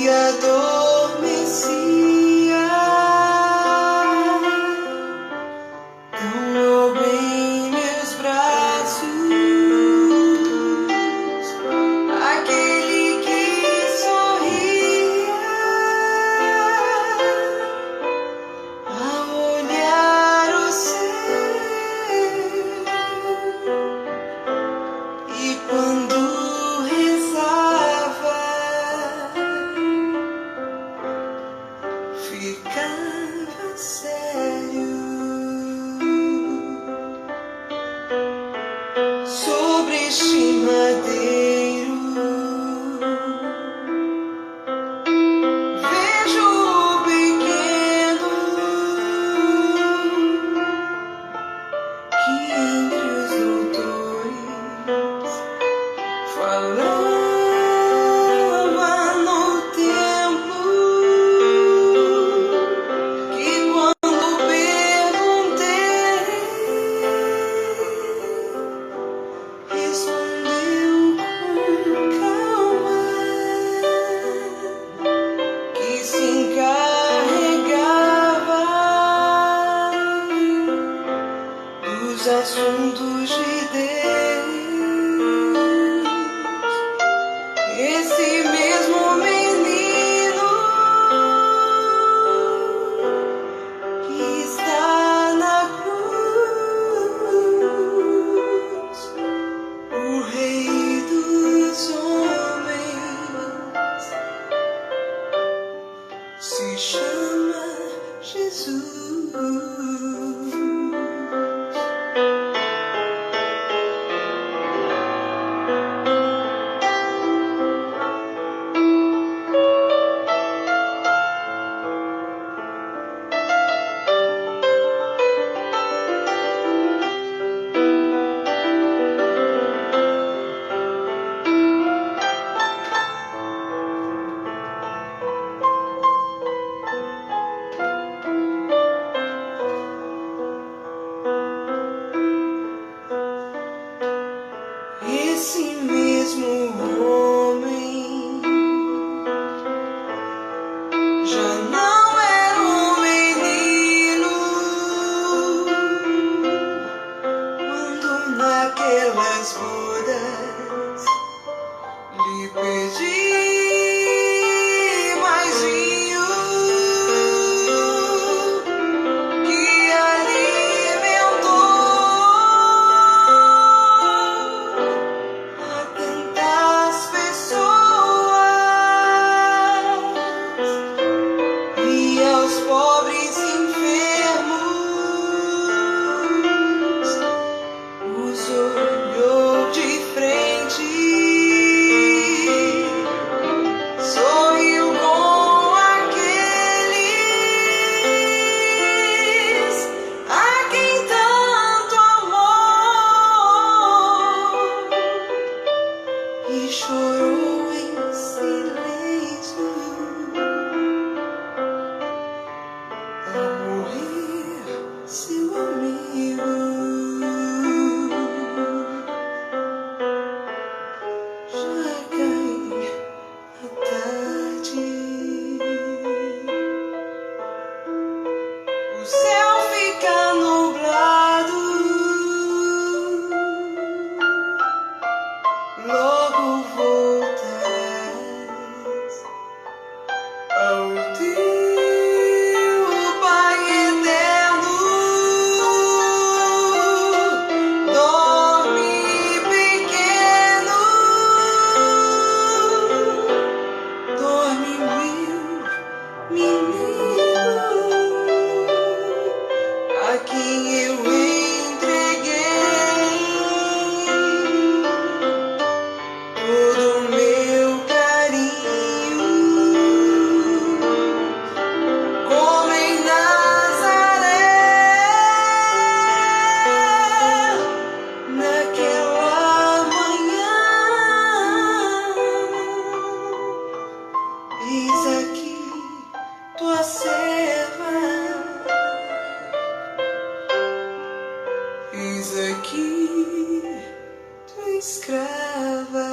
e adormecia. Tão logo em meus braços, aquele que sorria ao olhar o céu, e quando rezava ficava sério. Sobre este madeiro vejo o pequeno que entre os doutores falava no templo, que quando perguntei respondeu com calma que se encarregava dos assuntos de Deus. Esse mesmo menino que está na cruz, o Rei dos homens, se chama Jesus. Esse mesmo homem já não era um menino quando naquelas bodas lhe pedi mais vinho que alimentou tantas pessoas e aos pobres enfermos os olhou de frente, sorriu com aqueles a quem tanto amou, e chorou em silêncio ao morrer seu amigo. Já cai a tarde, o céu fica nublado, logo voltarás ao teu Pai eterno. Dorme, pequeno, dorme, meu menino, a quem eu entreguei todo o meu carinho, como em Nazaré, naquela manhã. Eis aqui tua serva, eis aqui tua escrava.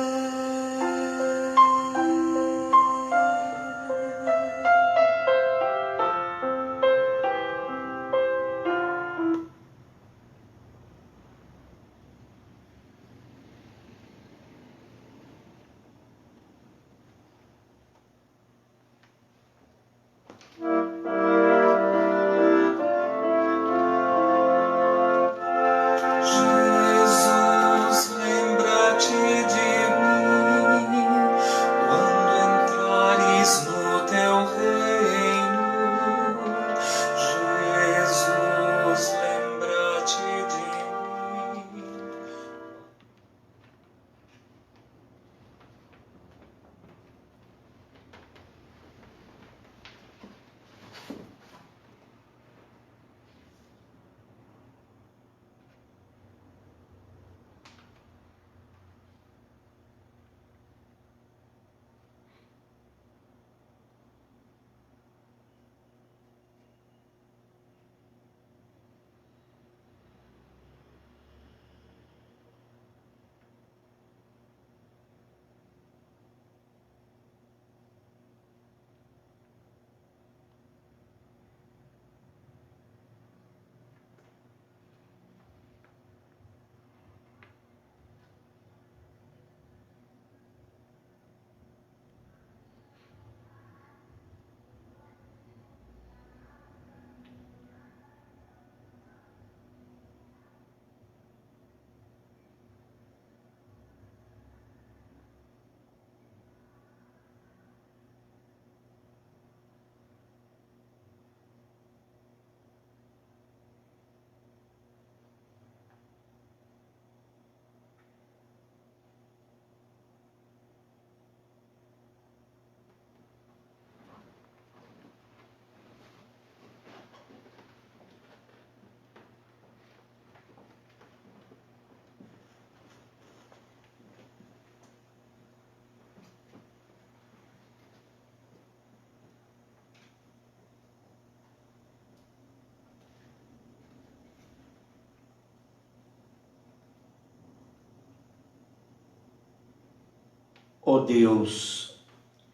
Ó Deus,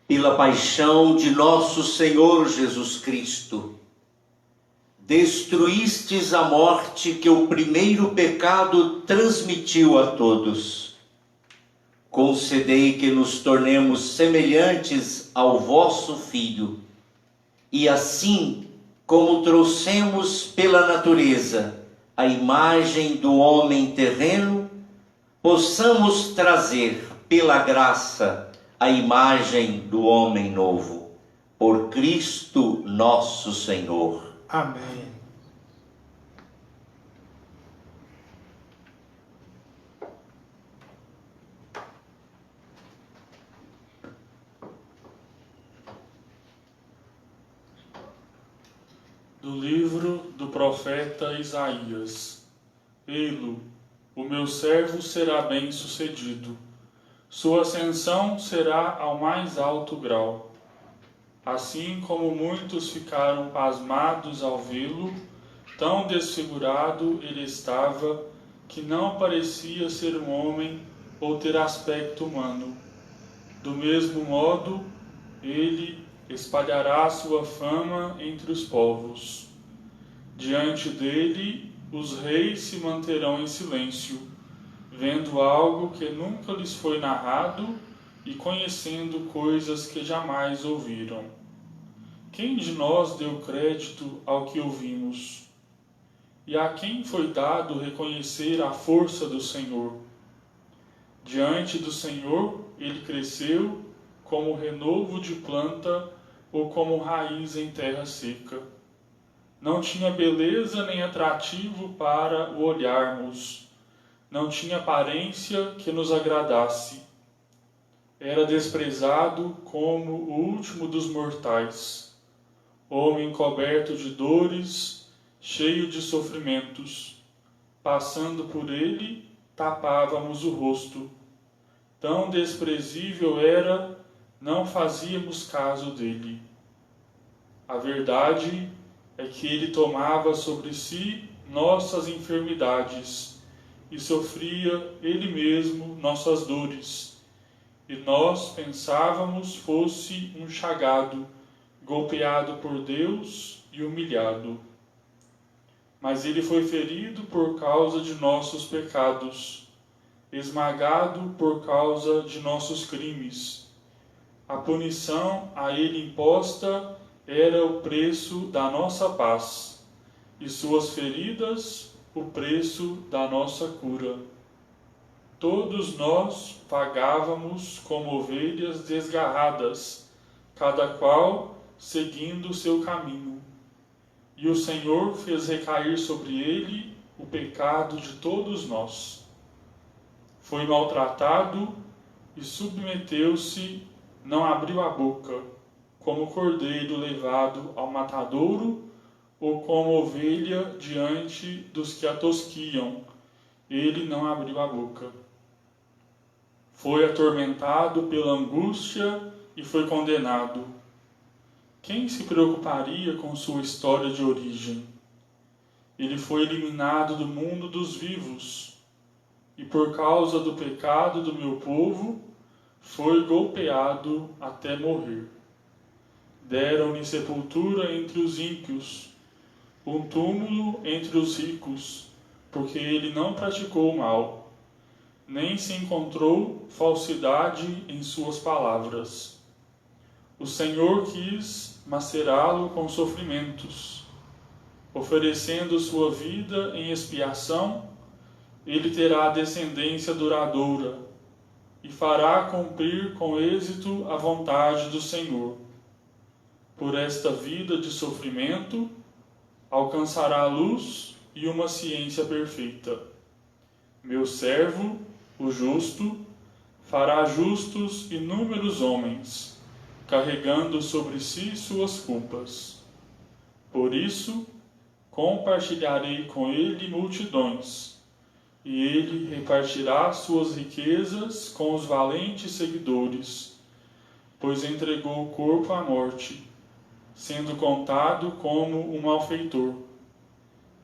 pela paixão de nosso Senhor Jesus Cristo, destruístes a morte que o primeiro pecado transmitiu a todos. Concedei que nos tornemos semelhantes ao vosso Filho, e assim, como trouxemos pela natureza a imagem do homem terreno, possamos trazer pela graça a imagem do homem novo, por Cristo nosso Senhor. Amém. Do livro do profeta Isaías. Ei-lo, o meu servo será bem-sucedido. Sua ascensão será ao mais alto grau. Assim como muitos ficaram pasmados ao vê-lo, tão desfigurado ele estava, que não parecia ser um homem ou ter aspecto humano. Do mesmo modo, ele espalhará sua fama entre os povos. Diante dele, os reis se manterão em silêncio, vendo algo que nunca lhes foi narrado e conhecendo coisas que jamais ouviram. Quem de nós deu crédito ao que ouvimos? E a quem foi dado reconhecer a força do Senhor? Diante do Senhor, ele cresceu como renovo de planta ou como raiz em terra seca. Não tinha beleza nem atrativo para o olharmos. Não tinha aparência que nos agradasse. Era desprezado como o último dos mortais. Homem coberto de dores, cheio de sofrimentos. Passando por ele, tapávamos o rosto. Tão desprezível era, não fazíamos caso dele. A verdade é que ele tomava sobre si nossas enfermidades e sofria ele mesmo nossas dores. E nós pensávamos fosse um chagado, golpeado por Deus e humilhado. Mas ele foi ferido por causa de nossos pecados, esmagado por causa de nossos crimes. A punição a ele imposta era o preço da nossa paz, e suas feridas o preço da nossa cura. Todos nós vagávamos como ovelhas desgarradas, cada qual seguindo o seu caminho. E o Senhor fez recair sobre ele o pecado de todos nós. Foi maltratado e submeteu-se, não abriu a boca, como cordeiro levado ao matadouro, ou como ovelha diante dos que a tosquiam, ele não abriu a boca. Foi atormentado pela angústia e foi condenado. Quem se preocuparia com sua história de origem? Ele foi eliminado do mundo dos vivos, e por causa do pecado do meu povo, foi golpeado até morrer. Deram-lhe sepultura entre os ímpios, um túmulo entre os ricos, porque ele não praticou o mal, nem se encontrou falsidade em suas palavras. O Senhor quis macerá-lo com sofrimentos, oferecendo sua vida em expiação. Ele terá descendência duradoura e fará cumprir com êxito a vontade do Senhor. Por esta vida de sofrimento, alcançará a luz e uma ciência perfeita. Meu servo, o justo, fará justos inúmeros homens, carregando sobre si suas culpas. Por isso, compartilharei com ele multidões, e ele repartirá suas riquezas com os valentes seguidores, pois entregou o corpo à morte, sendo contado como um malfeitor.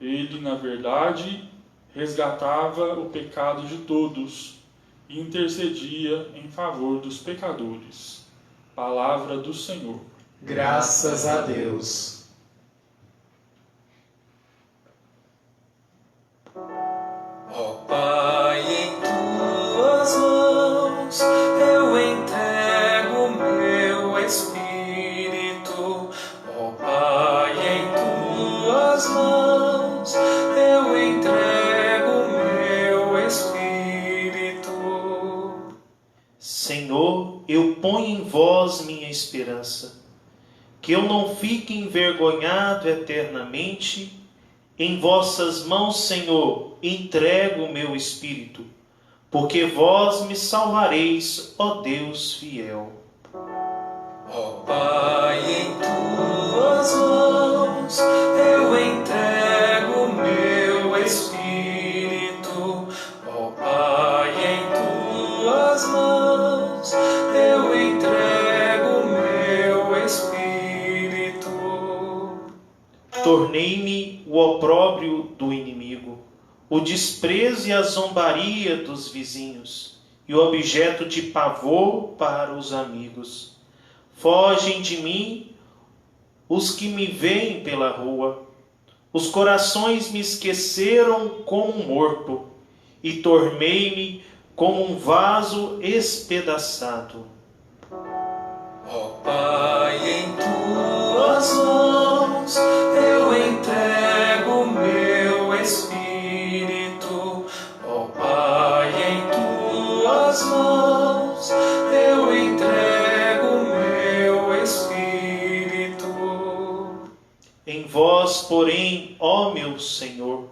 Ele, na verdade, resgatava o pecado de todos, e intercedia em favor dos pecadores. Palavra do Senhor. Graças a Deus. Ó Pai, em tuas mãos eu entrego o meu espírito. Ó Pai, em tuas mãos eu entrego o meu espírito. Senhor, eu ponho em vós minha esperança, que eu não fique envergonhado eternamente. Em vossas mãos, Senhor, entrego o meu espírito, porque vós me salvareis, ó Deus fiel. Ó Pai, em tuas mãos eu entrego o meu espírito. Ó Pai, em tuas mãos eu entrego o meu espírito. Tornei-me o opróbrio do inimigo, o desprezo e a zombaria dos vizinhos, e o objeto de pavor para os amigos. Fogem de mim os que me veem pela rua. Os corações me esqueceram como um morto, e tornei-me como um vaso espedaçado. Ó Pai, em tuas mãos eu entrego o meu espírito. Ó Pai, em tuas mãos eu entrego o meu espírito. Em vós, porém, ó meu Senhor,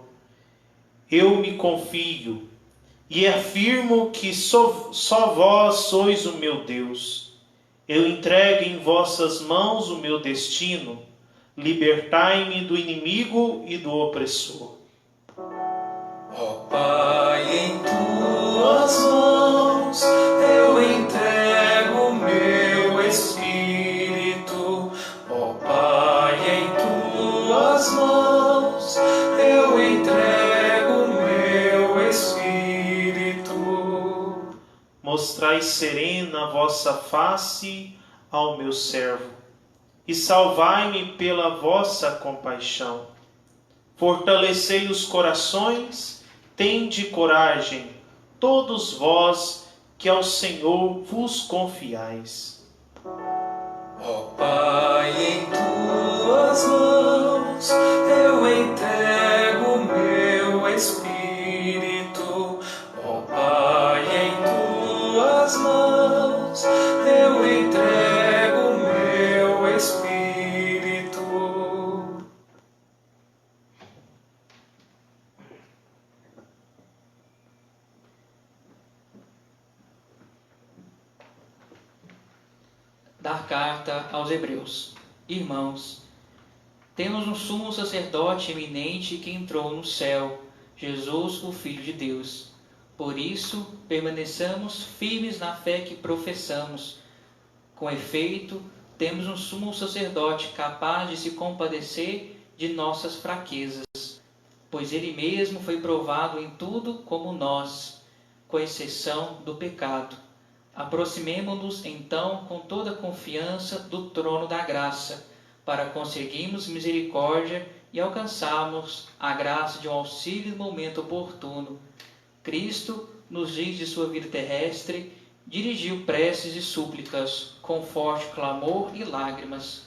eu me confio e afirmo que só vós sois o meu Deus. Eu entrego em vossas mãos o meu destino, libertai-me do inimigo e do opressor. Ó Pai, em tuas mãos eu entrego o meu espírito. Ó Pai, em tuas mãos eu entrego o meu espírito. Mostrai serena a vossa face ao meu servo, e salvai-me pela vossa compaixão. Fortalecei os corações, tende coragem, todos vós que ao Senhor vos confiais. Ó Pai, em tuas mãos eu entrego o meu espírito. Ó Pai, em tuas mãos eu entrego o meu espírito. Da carta aos Hebreus. Irmãos, temos um sumo sacerdote eminente que entrou no céu, Jesus, o Filho de Deus. Por isso, permaneçamos firmes na fé que professamos. Com efeito, temos um sumo sacerdote capaz de se compadecer de nossas fraquezas, pois ele mesmo foi provado em tudo como nós, com exceção do pecado. Aproximemo-nos então com toda a confiança do trono da graça, para conseguirmos misericórdia e alcançarmos a graça de um auxílio no momento oportuno. Cristo, nos dias de sua vida terrestre, dirigiu preces e súplicas, com forte clamor e lágrimas.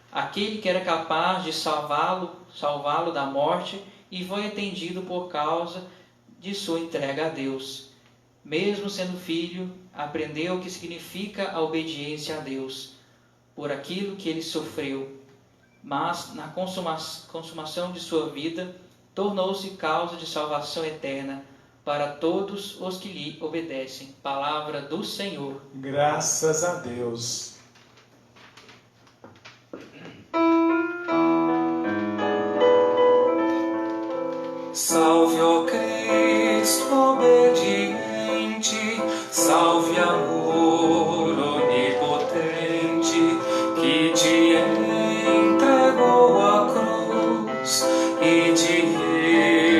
Aquele que era capaz de salvá-lo da morte, e foi atendido por causa de sua entrega a Deus. Mesmo sendo filho, aprendeu o que significa a obediência a Deus, por aquilo que ele sofreu. Mas, na consumação de sua vida, tornou-se causa de salvação eterna para todos os que lhe obedecem. Palavra do Senhor. Graças a Deus. Salve, ó Cristo obediente, salve amor onipotente, que te entregou a cruz e te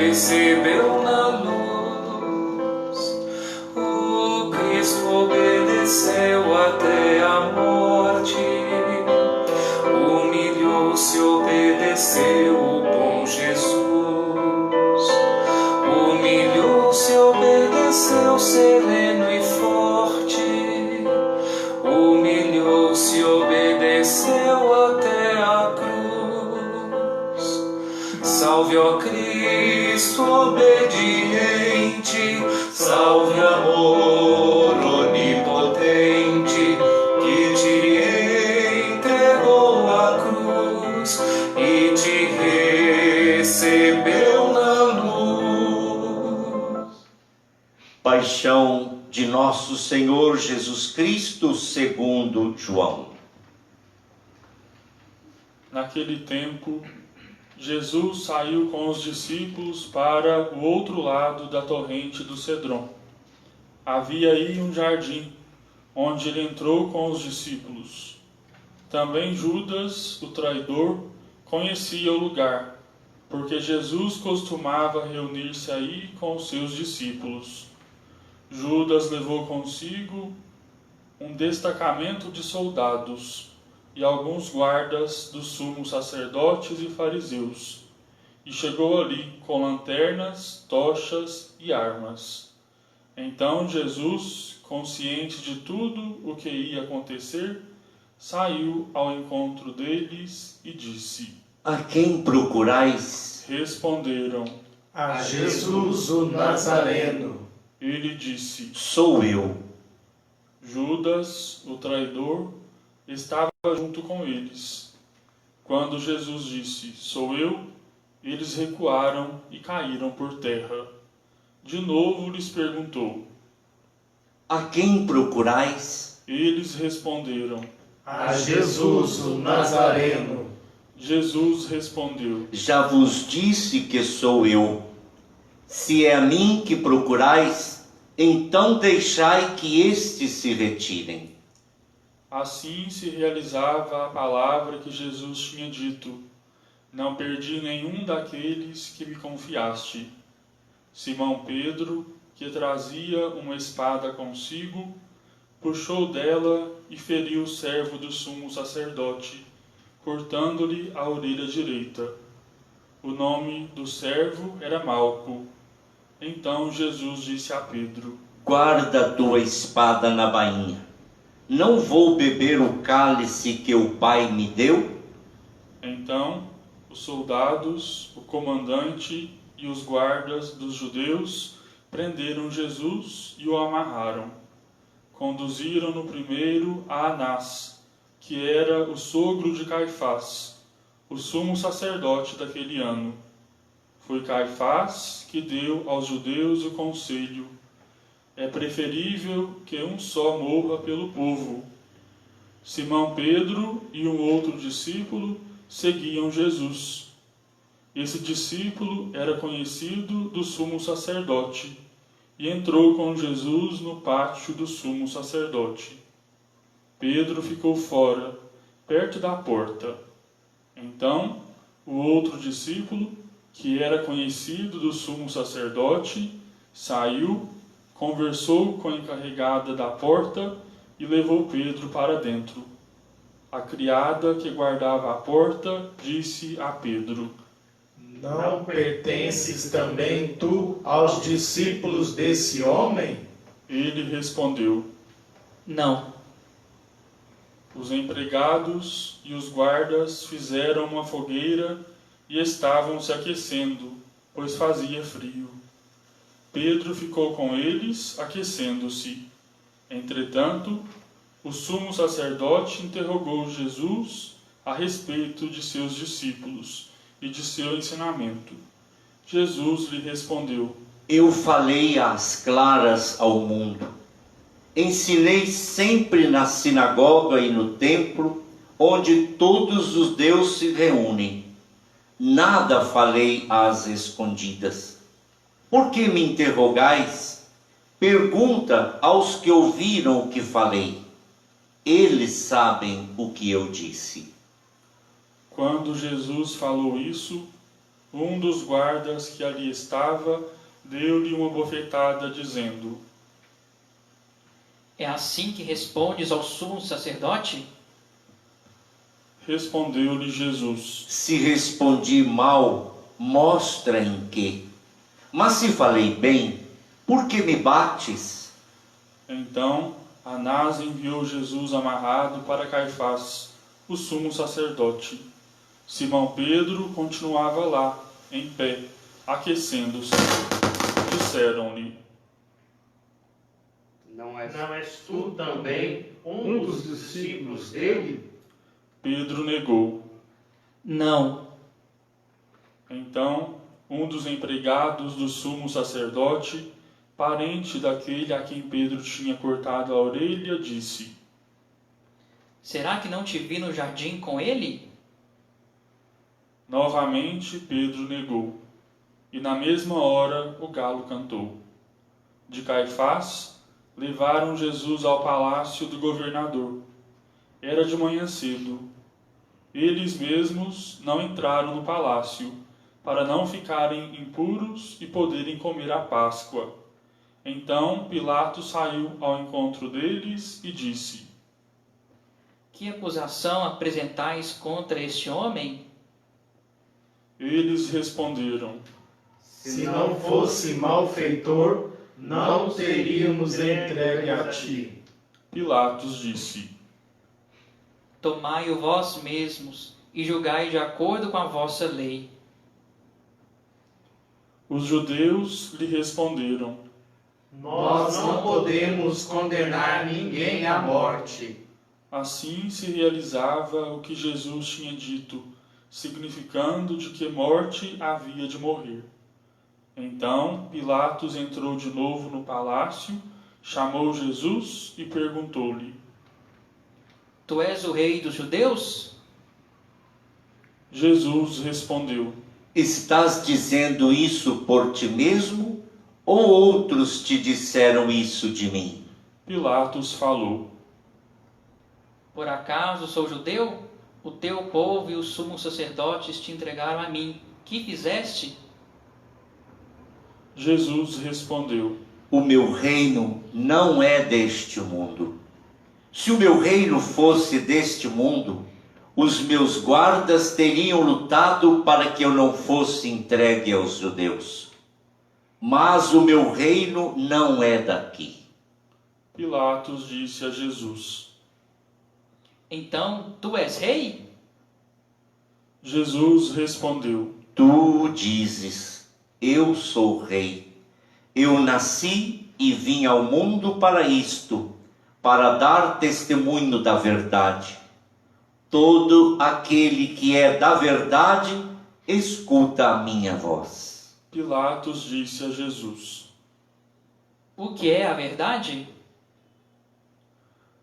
recebeu na luz. humilhou-se, obedeceu o bom Jesus. Humilhou-se, obedeceu, sereno e forte. Humilhou-se, obedeceu até a cruz. Salve, ó Cristo obediente, salve, amor onipotente, que te entregou a cruz e te recebeu na luz. Paixão de nosso Senhor Jesus Cristo segundo João. Naquele tempo, Jesus saiu com os discípulos para o outro lado da torrente do Cedron. Havia aí um jardim, onde ele entrou com os discípulos. Também Judas, o traidor, conhecia o lugar, porque Jesus costumava reunir-se aí com os seus discípulos. Judas levou consigo um destacamento de soldados e alguns guardas dos sumos sacerdotes e fariseus, e chegou ali com lanternas, tochas e armas. Então Jesus, consciente de tudo o que ia acontecer, saiu ao encontro deles e disse: A quem procurais? Responderam. A Jesus o Nazareno. Ele disse: Sou eu. Judas, o traidor, estava junto com eles. Quando Jesus disse: Sou eu, eles recuaram e caíram por terra. De novo lhes perguntou. A quem procurais? Eles responderam. A Jesus o Nazareno. Jesus respondeu. Já vos disse que sou eu. Se é a mim que procurais, então deixai que estes se retirem. Assim se realizava a palavra que Jesus tinha dito: Não perdi nenhum daqueles que me confiaste. Simão Pedro, que trazia uma espada consigo, puxou dela e feriu o servo do sumo sacerdote, cortando-lhe a orelha direita. O nome do servo era Malco. Então Jesus disse a Pedro: Guarda a tua espada na bainha. Não vou beber o cálice que o Pai me deu? Então os soldados, o comandante e os guardas dos judeus prenderam Jesus e o amarraram. Conduziram-no primeiro a Anás, que era o sogro de Caifás, o sumo sacerdote daquele ano. Foi Caifás que deu aos judeus o conselho: é preferível que um só morra pelo povo. Simão Pedro e um outro discípulo seguiam Jesus. Esse discípulo era conhecido do sumo sacerdote e entrou com Jesus no pátio do sumo sacerdote. Pedro ficou fora, perto da porta. Então, o outro discípulo, que era conhecido do sumo sacerdote, saiu, conversou com a encarregada da porta e levou Pedro para dentro. A criada que guardava a porta disse a Pedro: Não pertences também tu aos discípulos desse homem? Ele respondeu: Não. Os empregados e os guardas fizeram uma fogueira e estavam se aquecendo, pois fazia frio. Pedro ficou com eles, aquecendo-se. Entretanto, o sumo sacerdote interrogou Jesus a respeito de seus discípulos e de seu ensinamento. Jesus lhe respondeu: Eu falei às claras ao mundo. Ensinei sempre na sinagoga e no templo, onde todos os judeus se reúnem. Nada falei às escondidas. Por que me interrogais? Pergunta aos que ouviram o que falei. Eles sabem o que eu disse. Quando Jesus falou isso, um dos guardas que ali estava deu-lhe uma bofetada, dizendo: É assim que respondes ao sumo sacerdote? Respondeu-lhe Jesus: Se respondi mal, mostra em quê. Mas se falei bem, por que me bates? Então Anás enviou Jesus amarrado para Caifás, o sumo sacerdote. Simão Pedro continuava lá, em pé, aquecendo-se. Disseram-lhe: Não és tu também um dos discípulos dele? Pedro negou. Não. Então um dos empregados do sumo sacerdote, parente daquele a quem Pedro tinha cortado a orelha, disse: Será que não te vi no jardim com ele? Novamente Pedro negou, e na mesma hora o galo cantou. De Caifás levaram Jesus ao palácio do governador. Era de manhã cedo. Eles mesmos não entraram no palácio, para não ficarem impuros e poderem comer a Páscoa. Então Pilatos saiu ao encontro deles e disse: Que acusação apresentais contra este homem? Eles responderam: Se não fosse malfeitor, não o teríamos entregue a ti. Pilatos disse: Tomai-o vós mesmos e julgai de acordo com a vossa lei. Os judeus lhe responderam: Nós não podemos condenar ninguém à morte. Assim se realizava o que Jesus tinha dito, significando de que morte havia de morrer. Então Pilatos entrou de novo no palácio, chamou Jesus e perguntou-lhe: Tu és o rei dos judeus? Jesus respondeu: Estás dizendo isso por ti mesmo, ou outros te disseram isso de mim? Pilatos falou: Por acaso sou judeu? O teu povo e os sumos sacerdotes te entregaram a mim. Que fizeste? Jesus respondeu: O meu reino não é deste mundo. Se o meu reino fosse deste mundo, os meus guardas teriam lutado para que eu não fosse entregue aos judeus. Mas o meu reino não é daqui. Pilatos disse a Jesus: Então tu és rei? Jesus respondeu: Tu o dizes, eu sou rei. Eu nasci e vim ao mundo para isto, para dar testemunho da verdade. Todo aquele que é da verdade, escuta a minha voz. Pilatos disse a Jesus: O que é a verdade?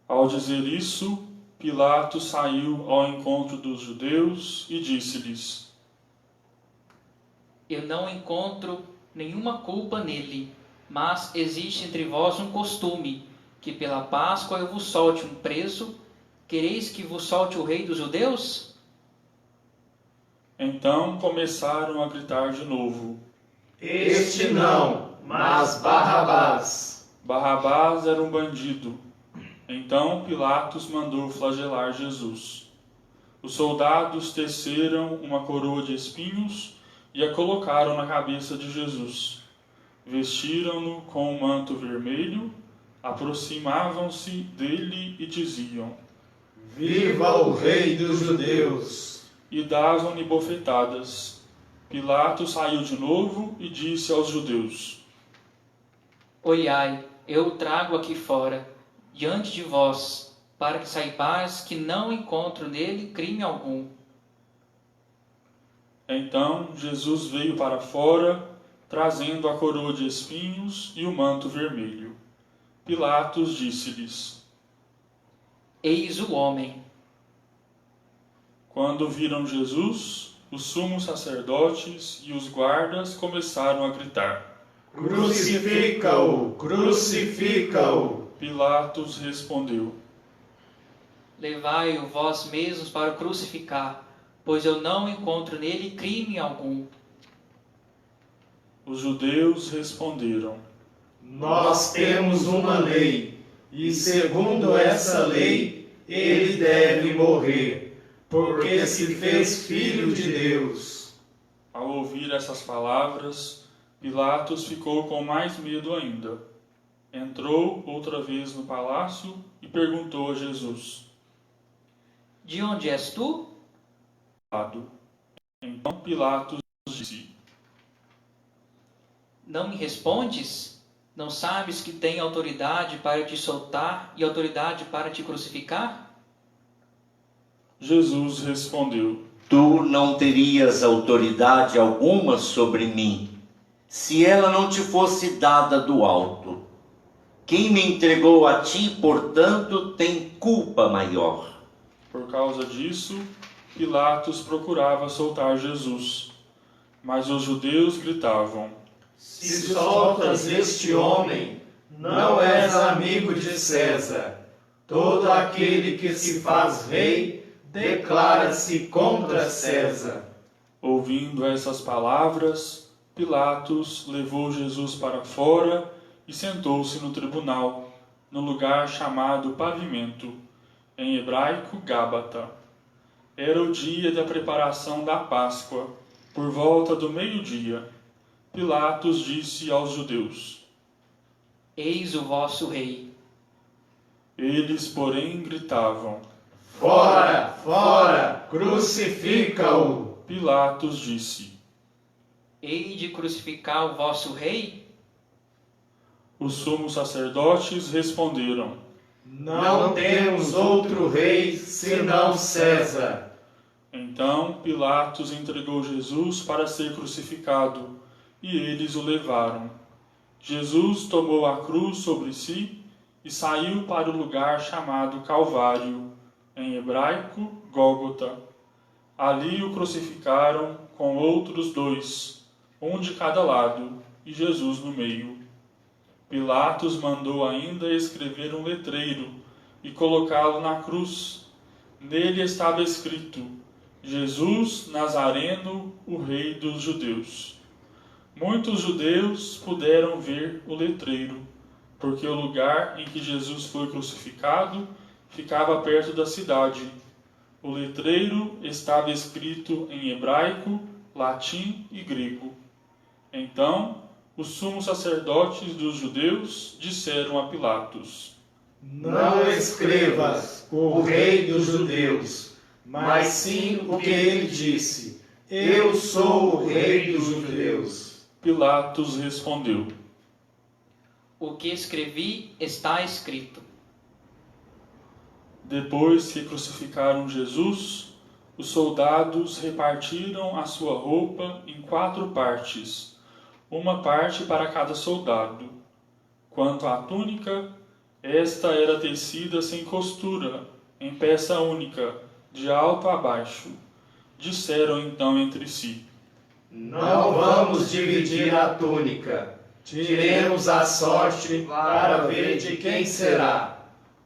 Ao dizer isso, Pilatos saiu ao encontro dos judeus e disse-lhes: Eu não encontro nenhuma culpa nele, mas existe entre vós um costume, que pela Páscoa eu vos solte um preso. Quereis que vos solte o rei dos judeus? Então começaram a gritar de novo. Este não, mas Barrabás. Barrabás era um bandido. Então Pilatos mandou flagelar Jesus. Os soldados teceram uma coroa de espinhos e a colocaram na cabeça de Jesus. Vestiram-no com um manto vermelho, aproximavam-se dele e diziam: Viva o Rei dos Judeus! E davam-lhe bofetadas. Pilatos saiu de novo e disse aos judeus: Olhai, eu o trago aqui fora, diante de vós, para que saibais que não encontro nele crime algum. Então Jesus veio para fora, trazendo a coroa de espinhos e o manto vermelho. Pilatos disse-lhes: Eis o homem. Quando viram Jesus, os sumos sacerdotes e os guardas começaram a gritar. Crucifica-o! Crucifica-o! Pilatos respondeu: Levai-o vós mesmos para o crucificar, pois eu não encontro nele crime algum. Os judeus responderam: Nós temos uma lei, e segundo essa lei, ele deve morrer, porque se fez filho de Deus. Ao ouvir essas palavras, Pilatos ficou com mais medo ainda. Entrou outra vez no palácio e perguntou a Jesus: De onde és tu? Então Pilatos disse: Não me respondes? Não sabes que tenho autoridade para te soltar e autoridade para te crucificar? Jesus respondeu: Tu não terias autoridade alguma sobre mim, se ela não te fosse dada do alto. Quem me entregou a ti, portanto, tem culpa maior. Por causa disso, Pilatos procurava soltar Jesus, mas os judeus gritavam: Se soltas este homem, não és amigo de César. Todo aquele que se faz rei declara-se contra César. Ouvindo essas palavras, Pilatos levou Jesus para fora e sentou-se no tribunal, no lugar chamado Pavimento, em hebraico Gábata. Era o dia da preparação da Páscoa, por volta do meio-dia. Pilatos disse aos judeus: Eis o vosso rei. Eles, porém, gritavam. Fora, fora, crucifica-o. Pilatos disse: Hei de crucificar o vosso rei? Os sumos sacerdotes responderam: Não temos outro rei senão César. Então Pilatos entregou Jesus para ser crucificado, e eles o levaram. Jesus tomou a cruz sobre si e saiu para o lugar chamado Calvário, em hebraico Gólgota. Ali o crucificaram com outros dois, um de cada lado, e Jesus no meio. Pilatos mandou ainda escrever um letreiro e colocá-lo na cruz. Nele estava escrito: Jesus Nazareno, o Rei dos Judeus. Muitos judeus puderam ver o letreiro, porque o lugar em que Jesus foi crucificado ficava perto da cidade. O letreiro estava escrito em hebraico, latim e grego. Então, os sumos sacerdotes dos judeus disseram a Pilatos: Não escrevas o rei dos judeus, mas sim o que ele disse: Eu sou o rei dos judeus. Pilatos respondeu: O que escrevi está escrito. Depois que crucificaram Jesus, os soldados repartiram a sua roupa em 4 partes, uma parte para cada soldado. Quanto à túnica, esta era tecida sem costura, em peça única, de alto a baixo. Disseram então entre si: Não vamos dividir a túnica. Tiremos a sorte para ver de quem será.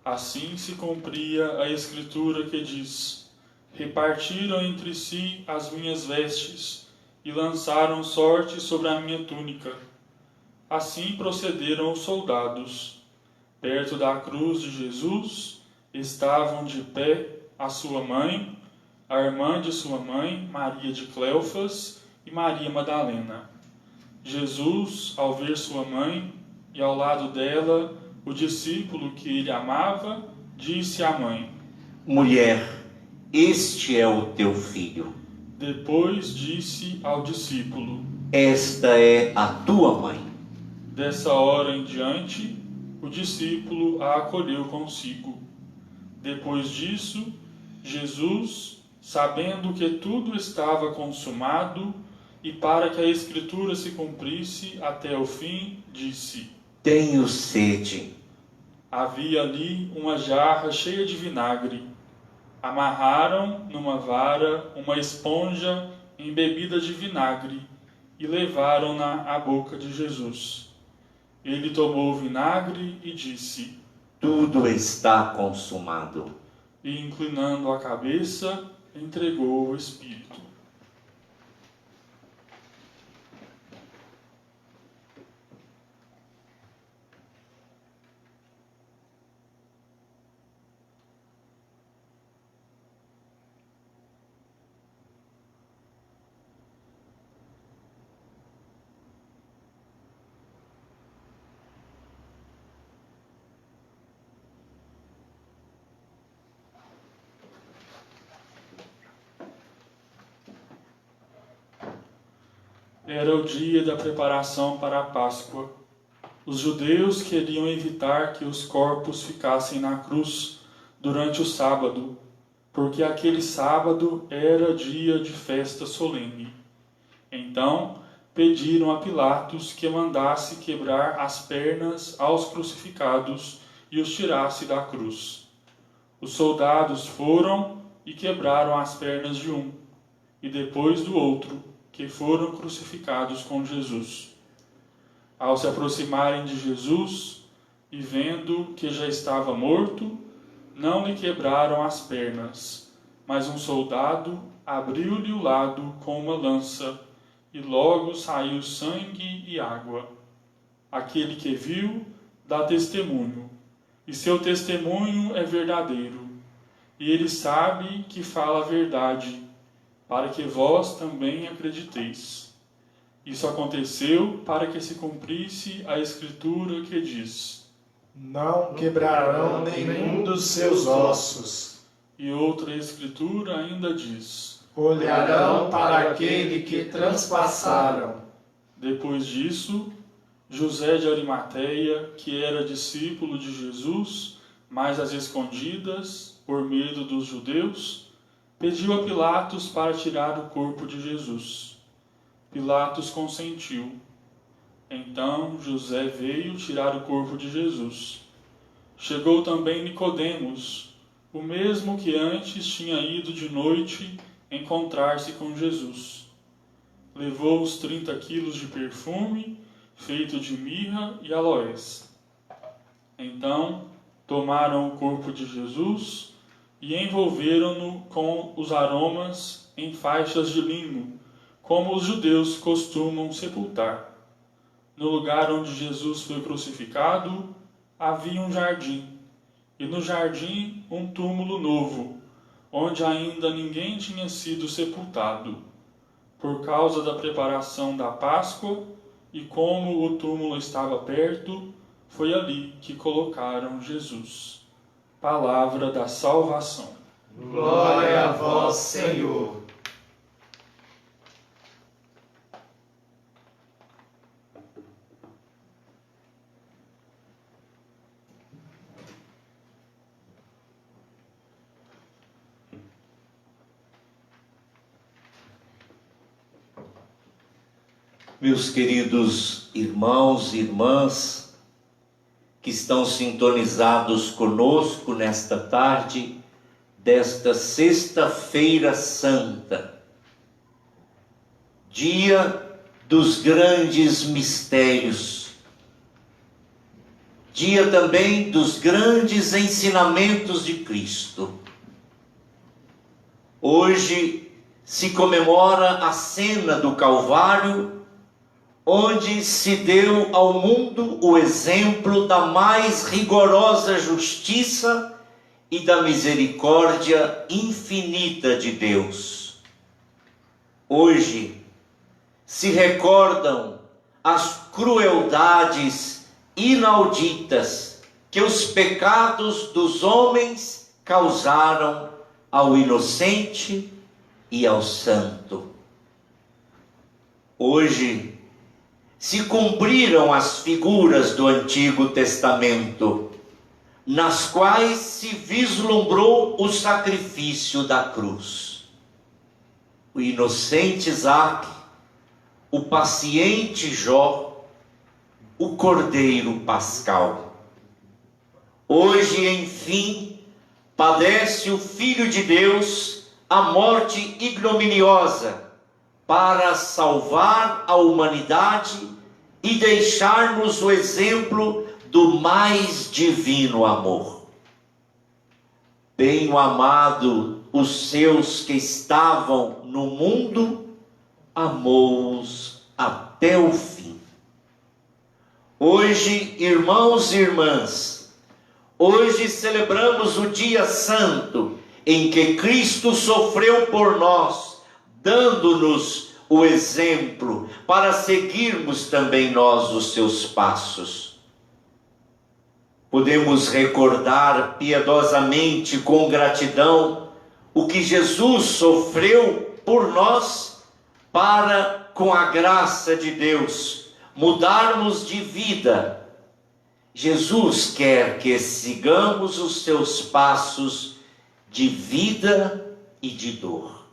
Assim se cumpria a escritura que diz: Repartiram entre si as minhas vestes e lançaram sorte sobre a minha túnica. Assim procederam os soldados. Perto da cruz de Jesus estavam de pé a sua mãe, a irmã de sua mãe, Maria de Cleofas, e Maria Madalena. Jesus, ao ver sua mãe e ao lado dela o discípulo que ele amava, disse à mãe: Mulher, este é o teu filho. Depois disse ao discípulo: Esta é a tua mãe. Dessa hora em diante, o discípulo a acolheu consigo. Depois disso, Jesus, sabendo que tudo estava consumado e para que a Escritura se cumprisse até o fim, disse: Tenho sede. Havia ali uma jarra cheia de vinagre. Amarraram numa vara uma esponja embebida de vinagre e levaram-na à boca de Jesus. Ele tomou o vinagre e disse: Tudo está consumado. E inclinando a cabeça, entregou o Espírito. Era o dia da preparação para a Páscoa. Os judeus queriam evitar que os corpos ficassem na cruz durante o sábado, porque aquele sábado era dia de festa solene. Então, pediram a Pilatos que mandasse quebrar as pernas aos crucificados e os tirasse da cruz. Os soldados foram e quebraram as pernas de um, e depois do outro, que foram crucificados com Jesus. Ao se aproximarem de Jesus, e vendo que já estava morto, não lhe quebraram as pernas, mas um soldado abriu-lhe o lado com uma lança, e logo saiu sangue e água. Aquele que viu dá testemunho, e seu testemunho é verdadeiro, e ele sabe que fala a verdade, para que vós também acrediteis. Isso aconteceu para que se cumprisse a Escritura que diz: Não quebrarão nenhum dos seus ossos. E outra Escritura ainda diz: Olharão para aquele que transpassaram. Depois disso, José de Arimateia, que era discípulo de Jesus, mas às escondidas, por medo dos judeus, pediu a Pilatos para tirar o corpo de Jesus. Pilatos consentiu. Então José veio tirar o corpo de Jesus. Chegou também Nicodemos, o mesmo que antes tinha ido de noite encontrar-se com Jesus. Levou os 30 quilos de perfume, feito de mirra e aloés. Então tomaram o corpo de Jesus e envolveram-no com os aromas em faixas de linho, como os judeus costumam sepultar. No lugar onde Jesus foi crucificado, havia um jardim, e no jardim um túmulo novo, onde ainda ninguém tinha sido sepultado. Por causa da preparação da Páscoa, e como o túmulo estava perto, foi ali que colocaram Jesus. Palavra da salvação. Glória a vós, Senhor. Meus queridos irmãos e irmãs que estão sintonizados conosco nesta tarde desta Sexta-feira Santa, dia dos grandes mistérios, dia também dos grandes ensinamentos de Cristo. Hoje se comemora a cena do Calvário, onde se deu ao mundo o exemplo da mais rigorosa justiça e da misericórdia infinita de Deus. Hoje se recordam as crueldades inauditas que os pecados dos homens causaram ao inocente e ao santo. Hoje se cumpriram as figuras do Antigo Testamento, nas quais se vislumbrou o sacrifício da cruz. O inocente Isaque, o paciente Jó, o Cordeiro Pascal. Hoje, enfim, padece o Filho de Deus a morte ignominiosa, para salvar a humanidade e deixar-nos o exemplo do mais divino amor. Bem amado os seus que estavam no mundo, amou-os até o fim. Hoje, irmãos e irmãs, hoje celebramos o dia santo em que Cristo sofreu por nós, dando-nos o exemplo para seguirmos também nós os seus passos. Podemos recordar piedosamente, com gratidão, o que Jesus sofreu por nós para, com a graça de Deus, mudarmos de vida, Jesus quer que sigamos os seus passos de vida e de dor.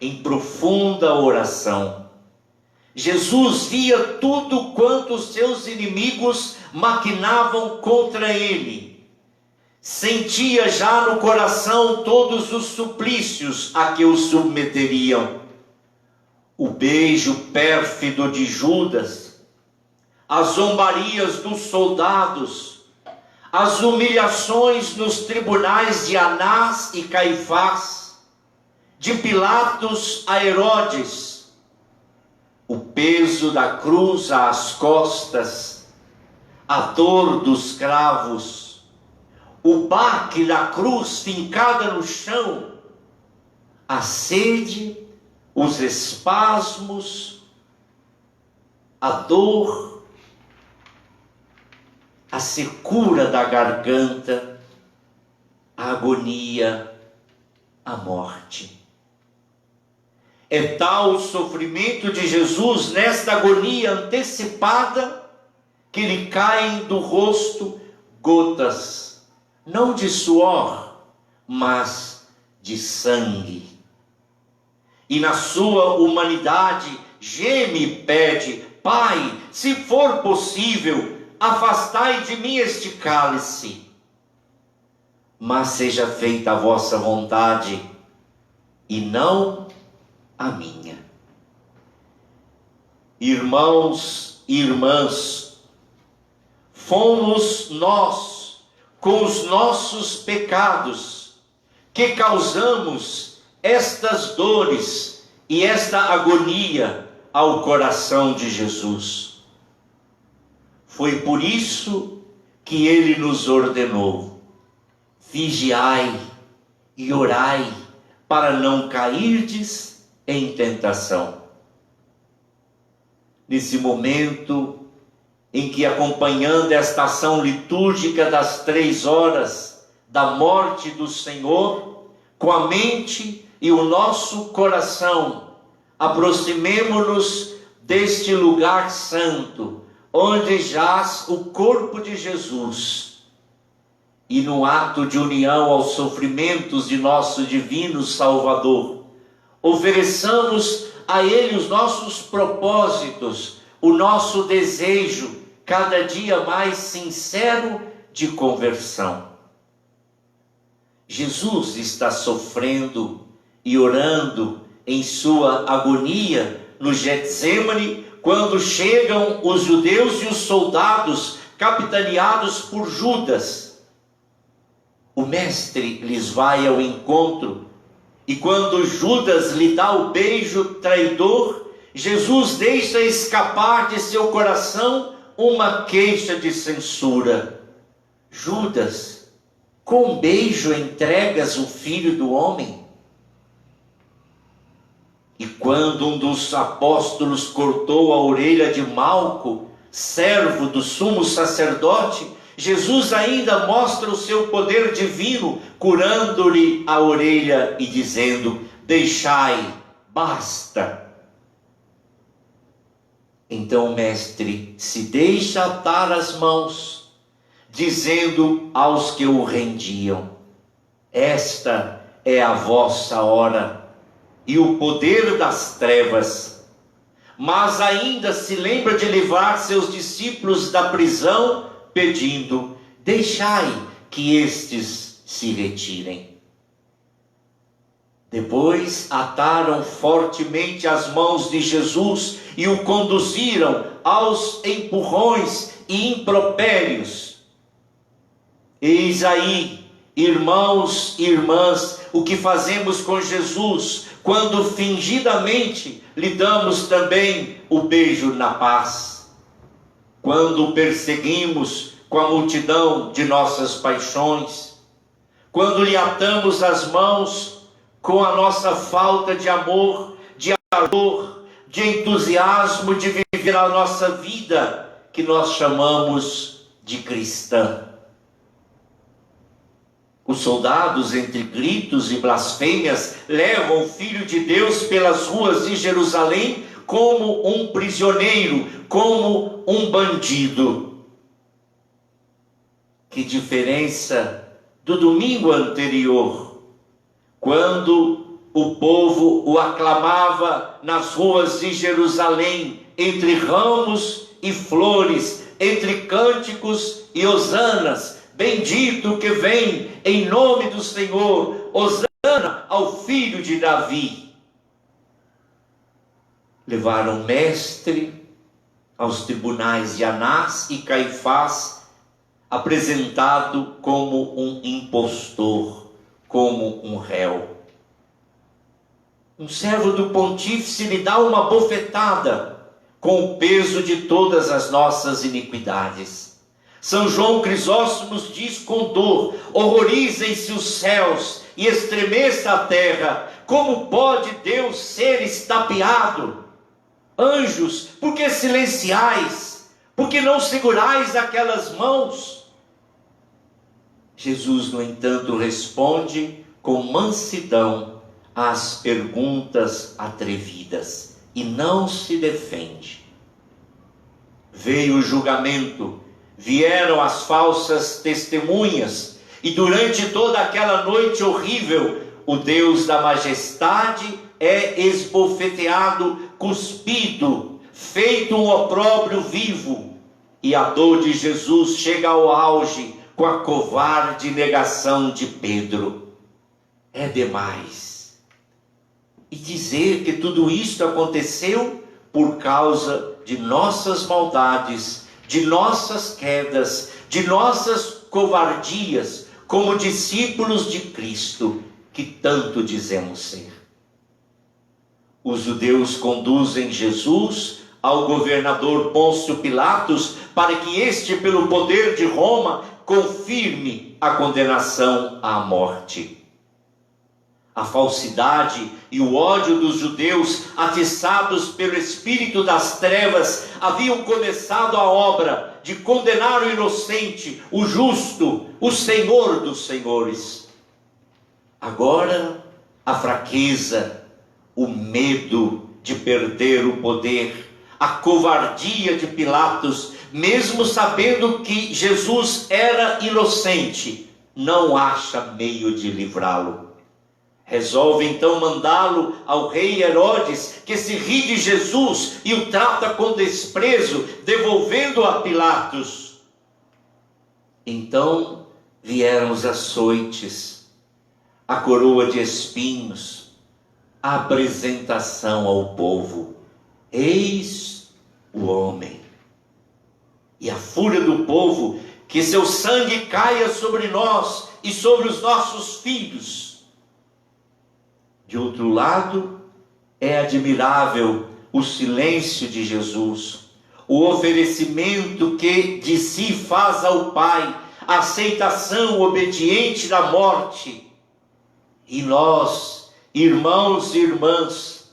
Em profunda oração, Jesus via tudo quanto os seus inimigos maquinavam contra ele. Sentia já no coração todos os suplícios a que o submeteriam. O beijo pérfido de Judas, as zombarias dos soldados, as humilhações nos tribunais de Anás e Caifás, de Pilatos a Herodes, o peso da cruz às costas, a dor dos cravos, o baque da cruz fincada no chão, a sede, os espasmos, a dor, a secura da garganta, a agonia, a morte. É tal o sofrimento de Jesus nesta agonia antecipada que lhe caem do rosto gotas, não de suor, mas de sangue. E na sua humanidade geme e pede: Pai, se for possível, afastai de mim este cálice. Mas seja feita a vossa vontade e não a minha. Irmãos e irmãs, fomos nós, com os nossos pecados, que causamos estas dores e esta agonia ao coração de Jesus. Foi por isso que ele nos ordenou: vigiai e orai, para não cairdes em tentação. Nesse momento em que, acompanhando esta ação litúrgica das 3 horas da morte do Senhor, com a mente e o nosso coração, aproximemo-nos deste lugar santo, onde jaz o corpo de Jesus, e no ato de união aos sofrimentos de nosso divino Salvador, ofereçamos a Ele os nossos propósitos, o nosso desejo cada dia mais sincero de conversão. Jesus está sofrendo e orando em sua agonia no Getsêmani, quando chegam os judeus e os soldados capitaneados por Judas. O mestre lhes vai ao encontro, e quando Judas lhe dá o beijo traidor, Jesus deixa escapar de seu coração uma queixa de censura: Judas, com beijo entregas o Filho do Homem? E quando um dos apóstolos cortou a orelha de Malco, servo do sumo sacerdote, Jesus ainda mostra o seu poder divino, curando-lhe a orelha e dizendo: deixai, basta. Então o mestre se deixa atar as mãos, dizendo aos que o rendiam: esta é a vossa hora e o poder das trevas. Mas ainda se lembra de livrar seus discípulos da prisão, pedindo: deixai que estes se retirem. Depois ataram fortemente as mãos de Jesus e o conduziram aos empurrões e impropérios. Eis aí, irmãos e irmãs, o que fazemos com Jesus quando fingidamente lhe damos também o beijo na paz. Quando o perseguimos com a multidão de nossas paixões, quando lhe atamos as mãos com a nossa falta de amor, de ardor, de entusiasmo de viver a nossa vida, que nós chamamos de cristã. Os soldados, entre gritos e blasfêmias, levam o Filho de Deus pelas ruas de Jerusalém como um prisioneiro, como um bandido. Que diferença do domingo anterior, quando o povo o aclamava nas ruas de Jerusalém, entre ramos e flores, entre cânticos e hosanas. Bendito que vem em nome do Senhor, hosana ao filho de Davi. Levaram o mestre aos tribunais de Anás e Caifás, apresentado como um impostor, como um réu. Um servo do pontífice lhe dá uma bofetada com o peso de todas as nossas iniquidades. São João Crisóstomo nos diz com dor: horrorizem-se os céus e estremeça a terra. Como pode Deus ser estapeado? Anjos, por que silenciais? Por que não segurais aquelas mãos? Jesus, no entanto, responde com mansidão às perguntas atrevidas e não se defende. Veio o julgamento, vieram as falsas testemunhas, e durante toda aquela noite horrível, o Deus da majestade é esbofeteado, cuspido, feito um opróbrio vivo, e a dor de Jesus chega ao auge com a covarde negação de Pedro. É demais. E dizer que tudo isto aconteceu por causa de nossas maldades, de nossas quedas, de nossas covardias, como discípulos de Cristo, que tanto dizemos ser. Os judeus conduzem Jesus ao governador Pôncio Pilatos para que este, pelo poder de Roma, confirme a condenação à morte. A falsidade e o ódio dos judeus, atiçados pelo espírito das trevas, haviam começado a obra de condenar o inocente, o justo, o Senhor dos senhores. Agora, a fraqueza, o medo de perder o poder, a covardia de Pilatos, mesmo sabendo que Jesus era inocente, não acha meio de livrá-lo. Resolve então mandá-lo ao rei Herodes, que se ri de Jesus e o trata com desprezo, devolvendo-o a Pilatos. Então vieram os açoites, a coroa de espinhos, a apresentação ao povo. Eis o homem. E a fúria do povo, que seu sangue caia sobre nós e sobre os nossos filhos. De outro lado, é admirável o silêncio de Jesus, o oferecimento que de si faz ao Pai, a aceitação obediente da morte. E nós, irmãos e irmãs,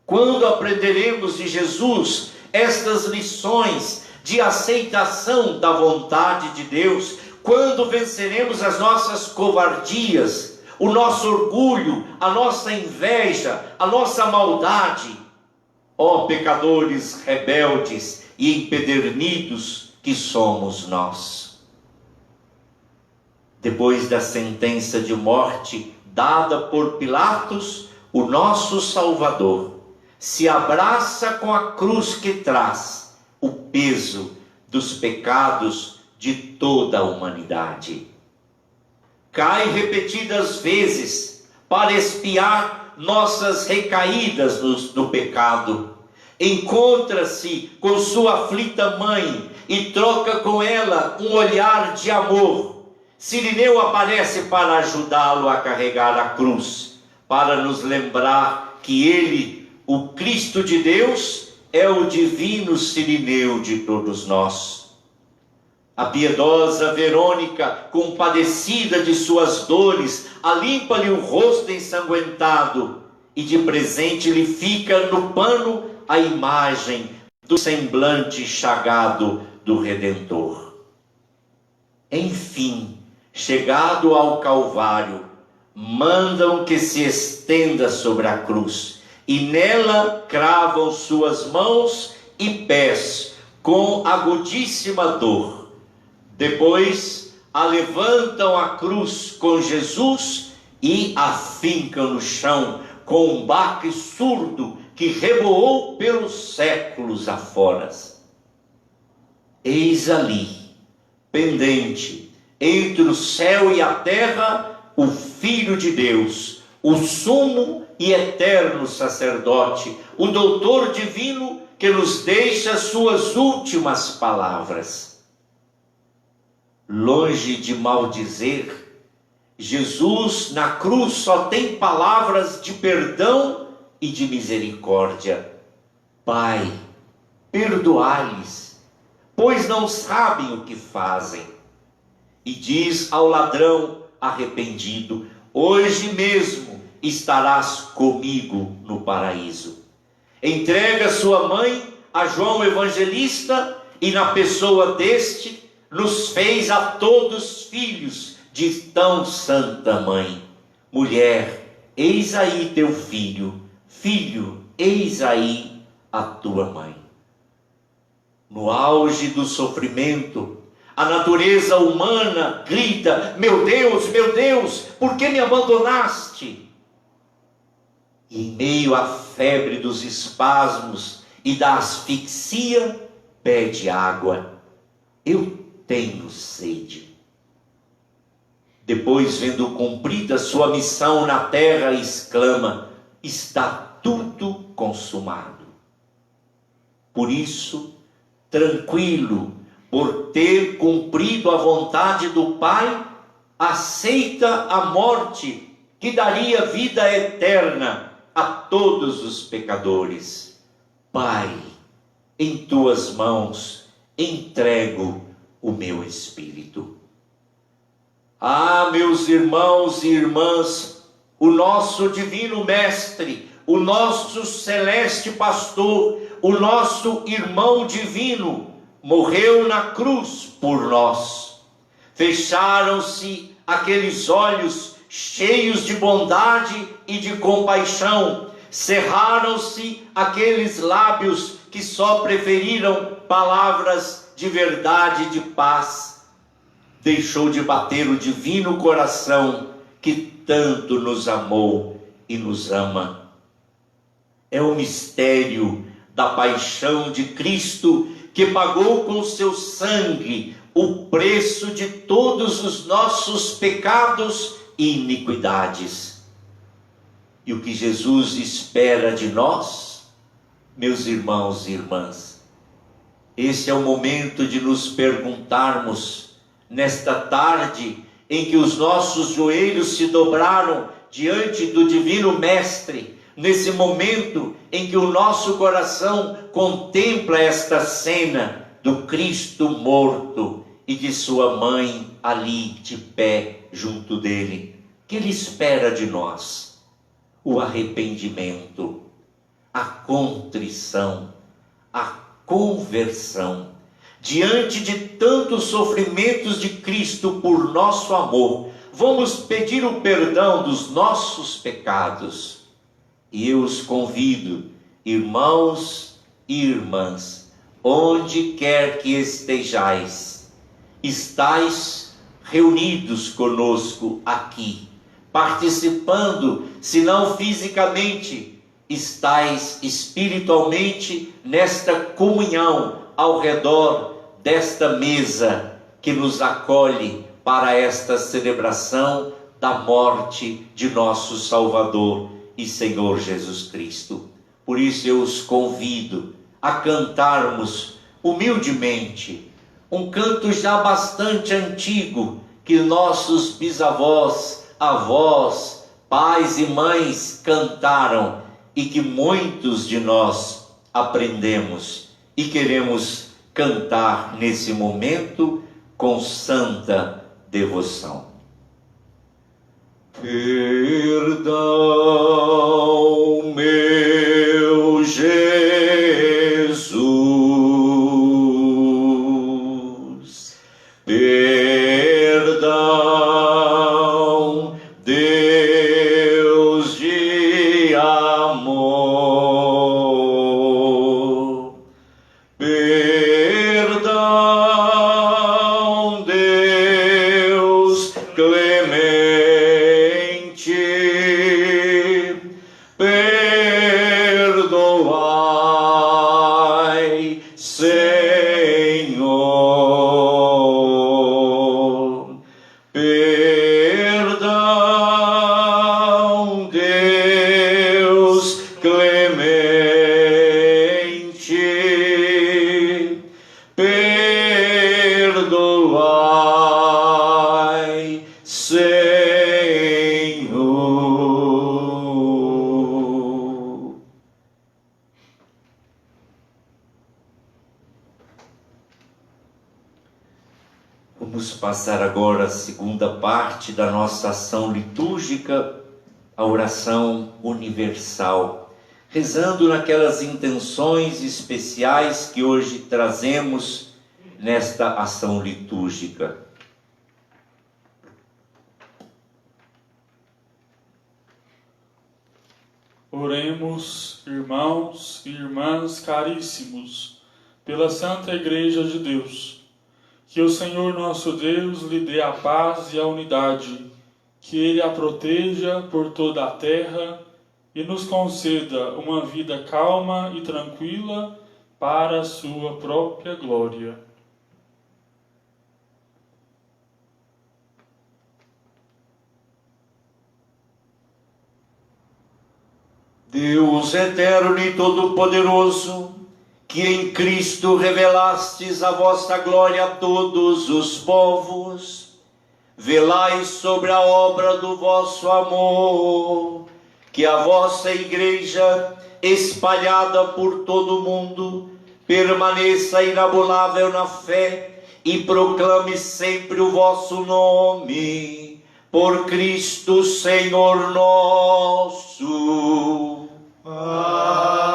quando aprenderemos de Jesus estas lições de aceitação da vontade de Deus, quando venceremos as nossas covardias, o nosso orgulho, a nossa inveja, a nossa maldade, ó pecadores rebeldes e empedernidos que somos nós. Depois da sentença de morte dada por Pilatos, o nosso Salvador se abraça com a cruz que traz o peso dos pecados de toda a humanidade. Cai repetidas vezes para expiar nossas recaídas no pecado. Encontra-se com sua aflita mãe e troca com ela um olhar de amor. Cirineu aparece para ajudá-lo a carregar a cruz, para nos lembrar que ele, o Cristo de Deus, é o divino Cirineu de todos nós. A piedosa Verônica, compadecida de suas dores, alimpa-lhe o rosto ensanguentado, e de presente lhe fica no pano a imagem do semblante chagado do Redentor. Enfim, chegado ao Calvário, mandam que se estenda sobre a cruz e nela cravam suas mãos e pés com agudíssima dor. Depois a levantam a cruz com Jesus e a fincam no chão com um baque surdo que reboou pelos séculos afora. Eis ali, pendente entre o céu e a terra, o Filho de Deus, o sumo e eterno sacerdote, o doutor divino que nos deixa suas últimas palavras. Longe de maldizer, Jesus na cruz só tem palavras de perdão e de misericórdia. Pai, perdoai-lhes, pois não sabem o que fazem. E diz ao ladrão arrependido: hoje mesmo estarás comigo no paraíso. Entrega sua mãe a João Evangelista e na pessoa deste nos fez a todos filhos de tão santa mãe. Mulher, eis aí teu filho. Filho, eis aí a tua mãe. No auge do sofrimento, a natureza humana grita: meu Deus, por que me abandonaste? E em meio à febre dos espasmos e da asfixia, pede água. Eu tenho sede. Depois, vendo cumprida sua missão na terra, exclama: está tudo consumado. Por isso, tranquilo, por ter cumprido a vontade do Pai, aceita a morte que daria vida eterna a todos os pecadores. Pai, em tuas mãos entrego o meu espírito. Ah, meus irmãos e irmãs, o nosso divino mestre, o nosso celeste pastor, o nosso irmão divino, morreu na cruz por nós. Fecharam-se aqueles olhos cheios de bondade e de compaixão, cerraram-se aqueles lábios que só preferiram palavras de verdade e de paz. Deixou de bater o divino coração que tanto nos amou e nos ama. É o mistério da paixão de Cristo, que pagou com seu sangue o preço de todos os nossos pecados e iniquidades. E o que Jesus espera de nós, meus irmãos e irmãs, esse é o momento de nos perguntarmos, nesta tarde em que os nossos joelhos se dobraram diante do Divino Mestre, nesse momento em que o nosso coração contempla esta cena do Cristo morto e de sua mãe ali de pé junto dele, que ele espera de nós? O arrependimento, a contrição, a conversão. Diante de tantos sofrimentos de Cristo por nosso amor, vamos pedir o perdão dos nossos pecados. E eu os convido, irmãos e irmãs, onde quer que estejais, estais reunidos conosco aqui, participando, se não fisicamente, estais espiritualmente nesta comunhão ao redor desta mesa que nos acolhe para esta celebração da morte de nosso Salvador e Senhor Jesus Cristo. Por isso eu os convido a cantarmos humildemente um canto já bastante antigo que nossos bisavós, avós, pais e mães cantaram e que muitos de nós aprendemos e queremos cantar nesse momento com santa devoção. Perdão, meu Jesus, perdão. perdoai, Senhor. Perdão, Deus clemente, perdoai, Senhor. Vamos passar agora a segunda parte da nossa ação litúrgica, a oração universal, rezando naquelas intenções especiais que hoje trazemos nesta ação litúrgica. Oremos, irmãos e irmãs caríssimos, pela Santa Igreja de Deus. Que o Senhor nosso Deus lhe dê a paz e a unidade, que Ele a proteja por toda a terra e nos conceda uma vida calma e tranquila para a sua própria glória. Deus eterno e todo-poderoso, que em Cristo revelastes a vossa glória a todos os povos, velai sobre a obra do vosso amor, que a vossa Igreja, espalhada por todo o mundo, permaneça inabalável na fé e proclame sempre o vosso nome, por Cristo Senhor nosso. Amém.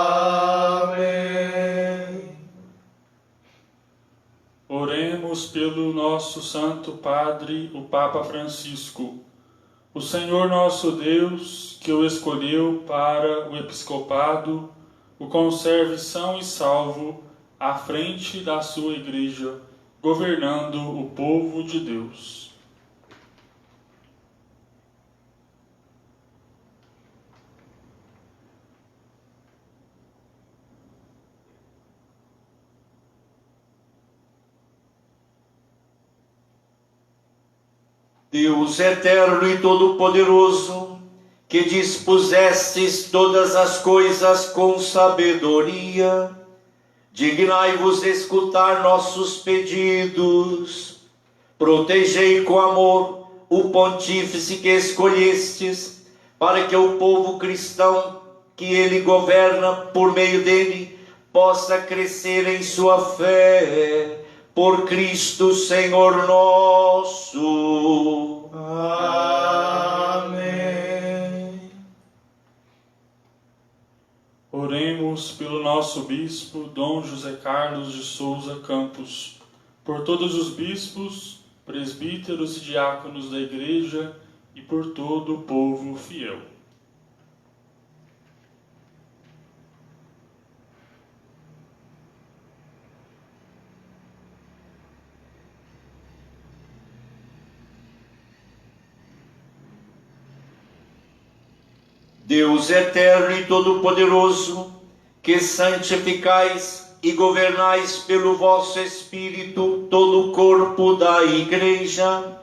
Oremos pelo nosso Santo Padre, o Papa Francisco. O Senhor nosso Deus, que o escolheu para o episcopado, o conserve são e salvo à frente da sua Igreja, governando o povo de Deus. Deus eterno e todo-poderoso, que dispusestes todas as coisas com sabedoria, dignai-vos escutar nossos pedidos. Protegei com amor o pontífice que escolhestes, para que o povo cristão que ele governa por meio dele possa crescer em sua fé. Por Cristo Senhor nosso. Amém. Oremos pelo nosso bispo, Dom José Carlos de Souza Campos, por todos os bispos, presbíteros e diáconos da Igreja e por todo o povo fiel. Deus eterno e todo-poderoso, que santificais e governais pelo vosso Espírito todo o corpo da Igreja,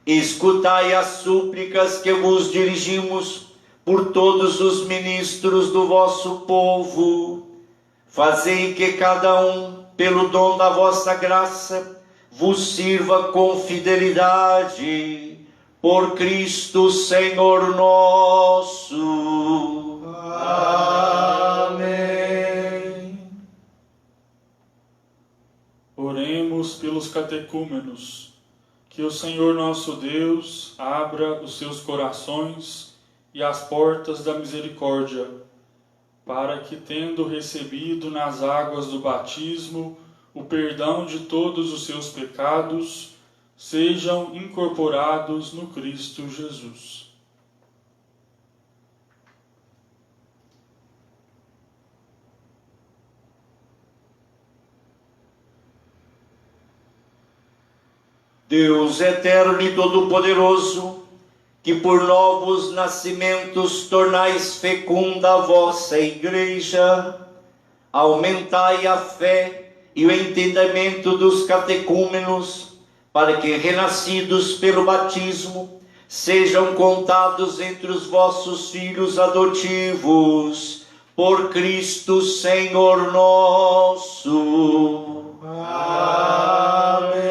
escutai as súplicas que vos dirigimos por todos os ministros do vosso povo. Fazei que cada um, pelo dom da vossa graça, vos sirva com fidelidade. Por Cristo Senhor nosso. Amém. Oremos pelos catecúmenos, que o Senhor nosso Deus abra os seus corações e as portas da misericórdia, para que, tendo recebido nas águas do batismo o perdão de todos os seus pecados, sejam incorporados no Cristo Jesus. Deus eterno e todo-poderoso, que por novos nascimentos tornais fecunda a vossa Igreja, aumentai a fé e o entendimento dos catecúmenos, para que, renascidos pelo batismo, sejam contados entre os vossos filhos adotivos, por Cristo Senhor nosso. Amém.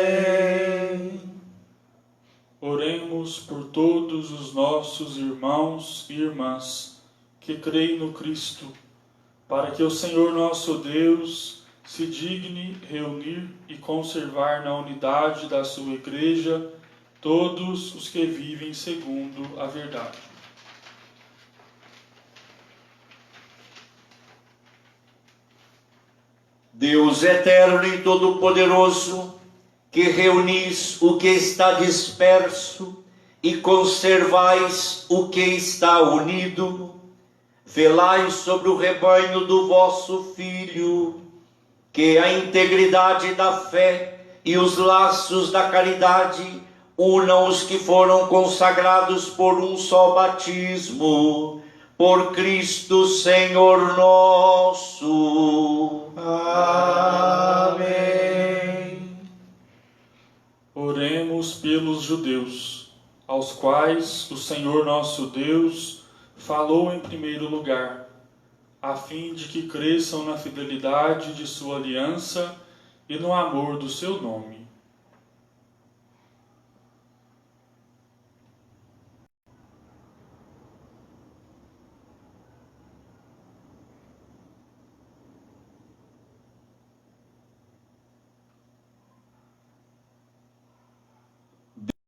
Oremos por todos os nossos irmãos e irmãs que creem no Cristo, para que o Senhor nosso Deus se digne reunir e conservar na unidade da sua Igreja todos os que vivem segundo a verdade. Deus eterno e todo-poderoso, que reunis o que está disperso e conservais o que está unido, velai sobre o rebanho do vosso Filho, que a integridade da fé e os laços da caridade unam os que foram consagrados por um só batismo, por Cristo Senhor nosso. Amém. Oremos pelos judeus, aos quais o Senhor nosso Deus falou em primeiro lugar, a fim de que cresçam na fidelidade de sua aliança e no amor do seu nome.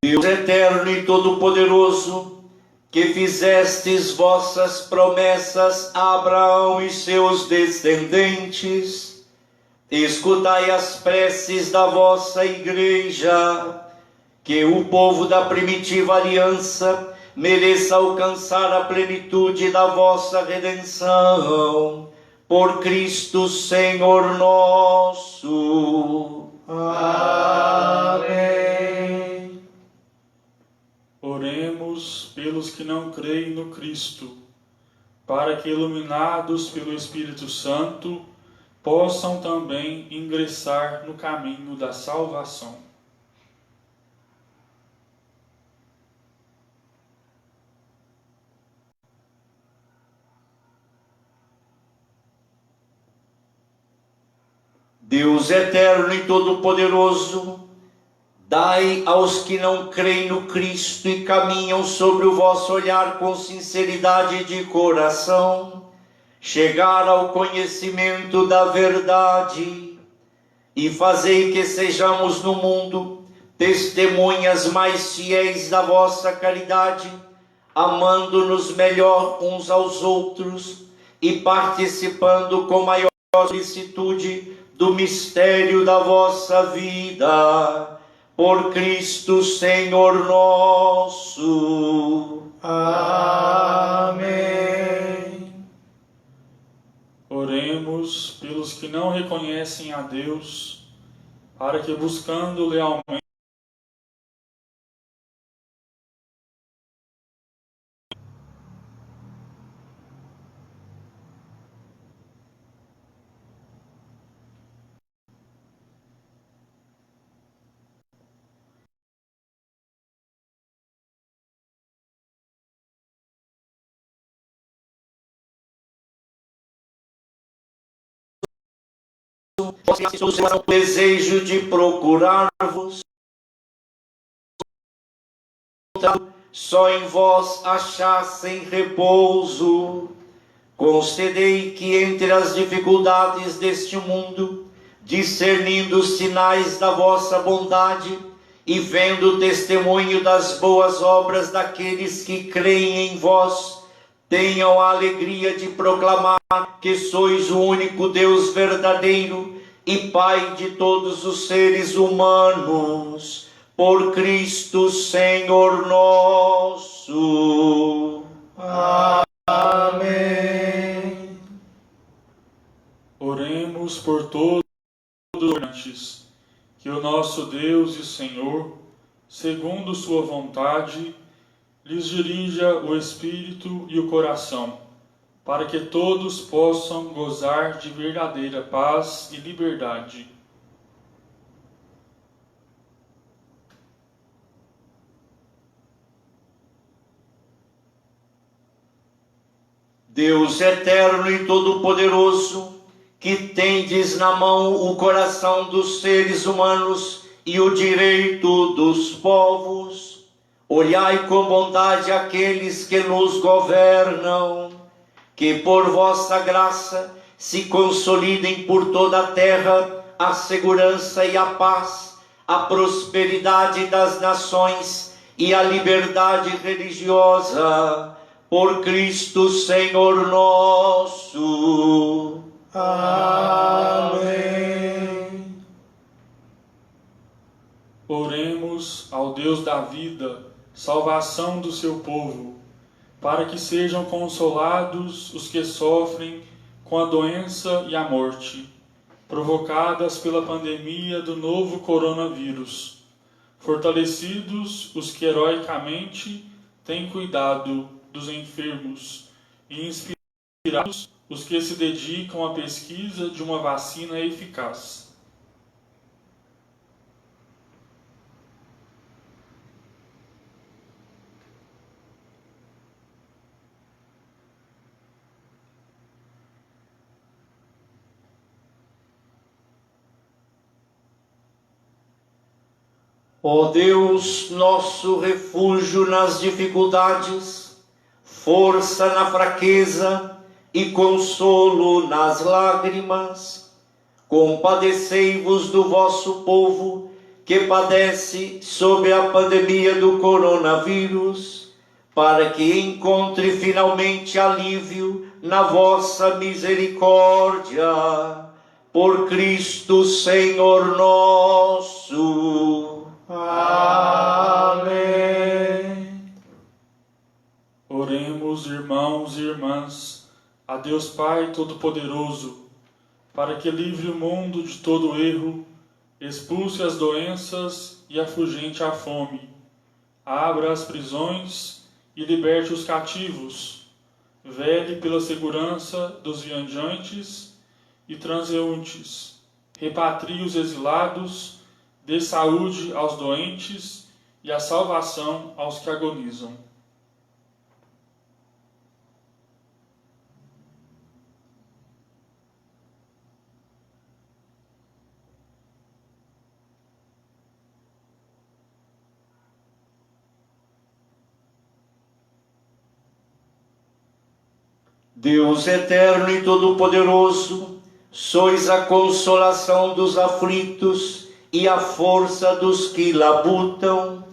Deus eterno e todo-poderoso, que fizestes vossas promessas a Abraão e seus descendentes, escutai as preces da vossa Igreja, que o povo da primitiva aliança mereça alcançar a plenitude da vossa redenção, por Cristo Senhor nosso. Amém. Oremos pelos que não creem no Cristo, para que, iluminados pelo Espírito Santo, possam também ingressar no caminho da salvação. Deus eterno e todo-poderoso, dai aos que não creem no Cristo e caminham sobre o vosso olhar com sinceridade de coração, chegar ao conhecimento da verdade, e fazei que sejamos no mundo testemunhas mais fiéis da vossa caridade, amando-nos melhor uns aos outros e participando com maior solicitude do mistério da vossa vida, por Cristo Senhor nosso. Amém. Oremos pelos que não reconhecem a Deus, para que, buscando lealmente o desejo de procurar-vos, só em vós achassem repouso. Concedei que entre as dificuldades deste mundo, discernindo os sinais da vossa bondade e vendo o testemunho das boas obras daqueles que creem em vós, tenham a alegria de proclamar que sois o único Deus verdadeiro e Pai de todos os seres humanos, por Cristo Senhor nosso. Amém. oremos por todos os orante, que o nosso Deus e Senhor, segundo sua vontade, lhes dirija o espírito e o coração, para que todos possam gozar de verdadeira paz e liberdade. Deus eterno e todo-poderoso, que tendes na mão o coração dos seres humanos e o direito dos povos, olhai com bondade aqueles que nos governam, que por vossa graça se consolidem por toda a terra a segurança e a paz, a prosperidade das nações e a liberdade religiosa, por Cristo Senhor nosso. Amém. Oremos ao Deus da vida, salvação do seu povo, para que sejam consolados os que sofrem com a doença e a morte, provocadas pela pandemia do novo coronavírus, fortalecidos os que heroicamente têm cuidado dos enfermos e inspirados os que se dedicam à pesquisa de uma vacina eficaz. Ó Deus, nosso refúgio nas dificuldades, força na fraqueza e consolo nas lágrimas, compadecei-vos do vosso povo que padece sob a pandemia do coronavírus, para que encontre finalmente alívio na vossa misericórdia. Por Cristo Senhor nosso. Amém. Oremos, irmãos e irmãs, a Deus Pai Todo-Poderoso, para que livre o mundo de todo erro, expulse as doenças e afugente a fome, abra as prisões e liberte os cativos, vele pela segurança dos viajantes e transeuntes, repatrie os exilados, dê saúde aos doentes e a salvação aos que agonizam. Deus eterno e todo-poderoso, sois a consolação dos aflitos e a força dos que labutam.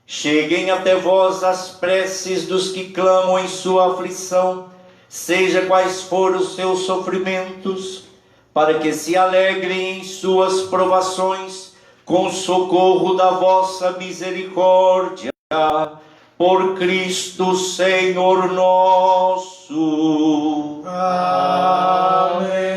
Cheguem até vós as preces dos que clamam em sua aflição, seja quais forem os seus sofrimentos, para que se alegrem em suas provações, com socorro da vossa misericórdia. Por Cristo Senhor nosso. Amém.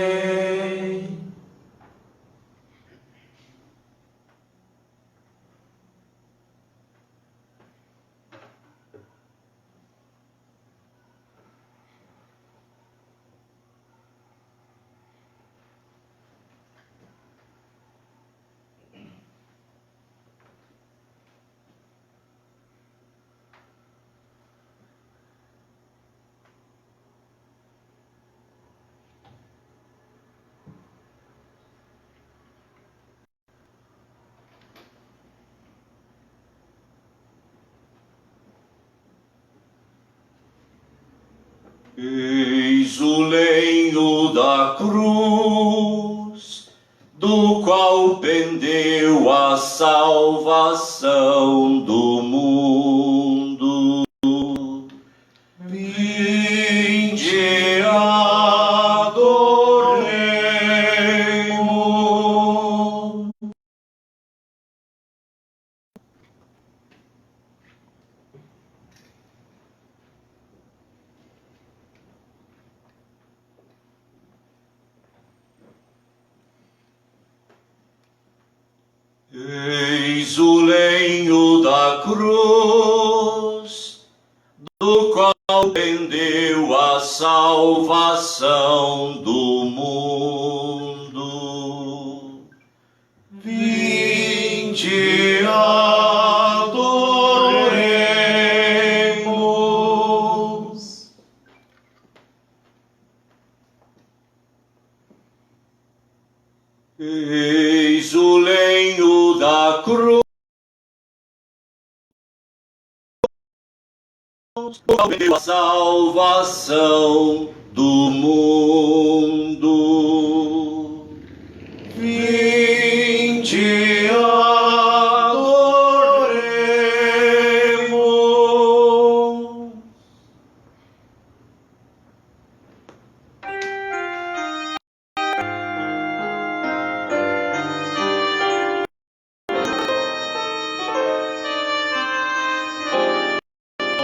Eis o lenho da cruz, do qual pendeu a salvação do mundo. Vinde, adoremos. Eis o lenho da cruz, salvação do mundo. Vinde, adoremos. Eis o lenho da cruz, a salvação do mundo. Vinde, adoremos.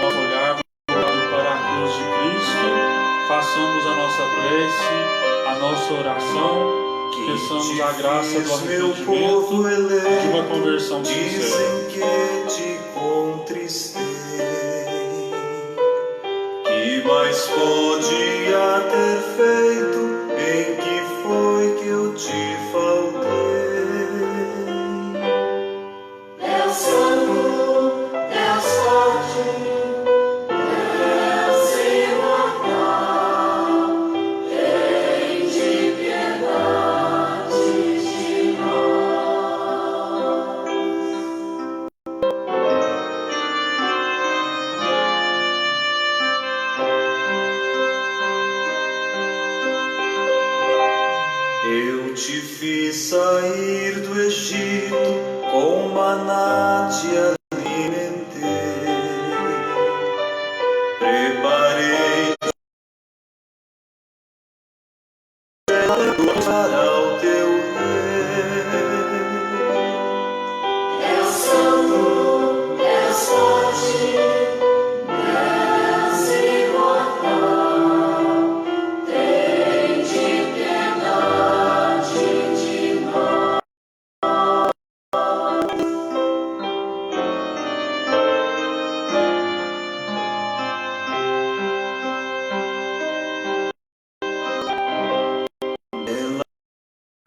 Nosso olhar voltado para a cruz de Cristo, façamos a nossa prece, a nossa oração, peçamos a graça do arrependimento e de uma conversão sincera. Dizem que te contristei, que mais podia ter feito, em que foi que eu te faltei? Deus Santo, Deus forte, Deus imortal, tende piedade de nós. Eu te fiz sair do Egito, com maná te alimentei, preparei para o teu rei. Deus Santo, Deus forte, Deus imortal, tende piedade de nós.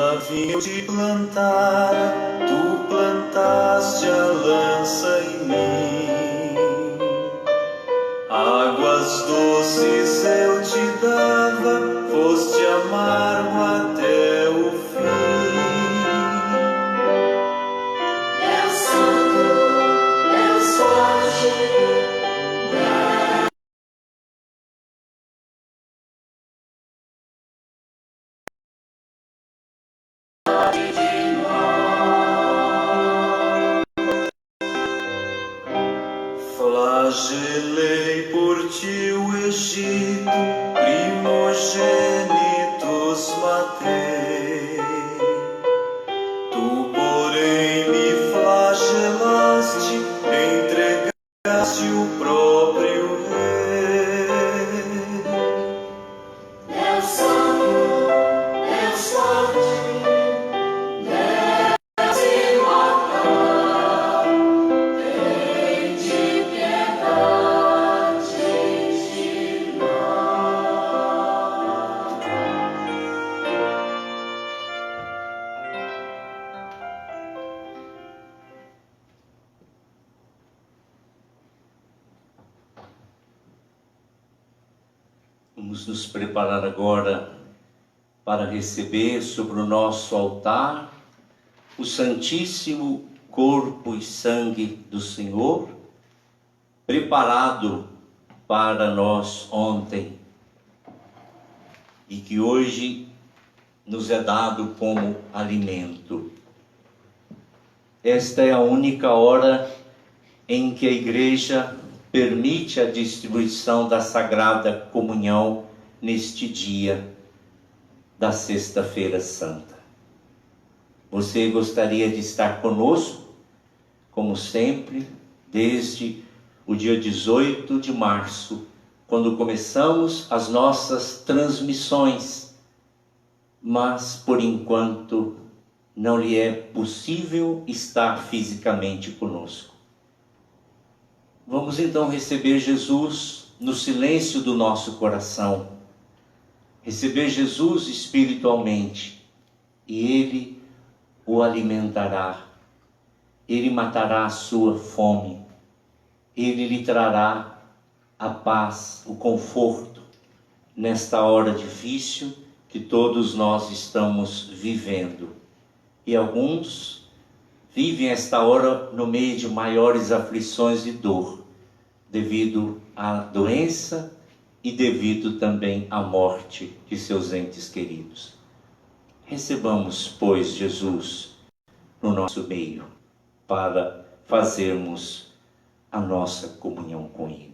Ela vinha te plantar, tu plantaste a lança em mim. Águas doces eu te dava, foste amargo até o fim. Deus Santo, Deus forte, Flagelei por ti o Egito, primogênitos matei. Tu, porém, me flagelaste, entregaste o próprio rei. Deus Santo, Deus forte, Deus imortal, tende piedade de nós. Vamos nos preparar agora para receber sobre o nosso altar o Santíssimo Corpo e Sangue do Senhor, preparado para nós ontem e que hoje nos é dado como alimento. Esta é a única hora em que a Igreja permite a distribuição da Sagrada Comunhão neste dia da Sexta-feira Santa. Você gostaria de estar conosco, como sempre, desde o dia 18 de março, quando começamos as nossas transmissões, mas por enquanto não lhe é possível estar fisicamente conosco. Vamos então receber Jesus no silêncio do nosso coração, receber Jesus espiritualmente, e Ele o alimentará, Ele matará a sua fome, Ele lhe trará a paz, o conforto, nesta hora difícil que todos nós estamos vivendo. E alguns vivem esta hora no meio de maiores aflições e dor, devido à doença e devido também à morte de seus entes queridos. Recebamos, pois, Jesus no nosso meio, para fazermos a nossa comunhão com Ele.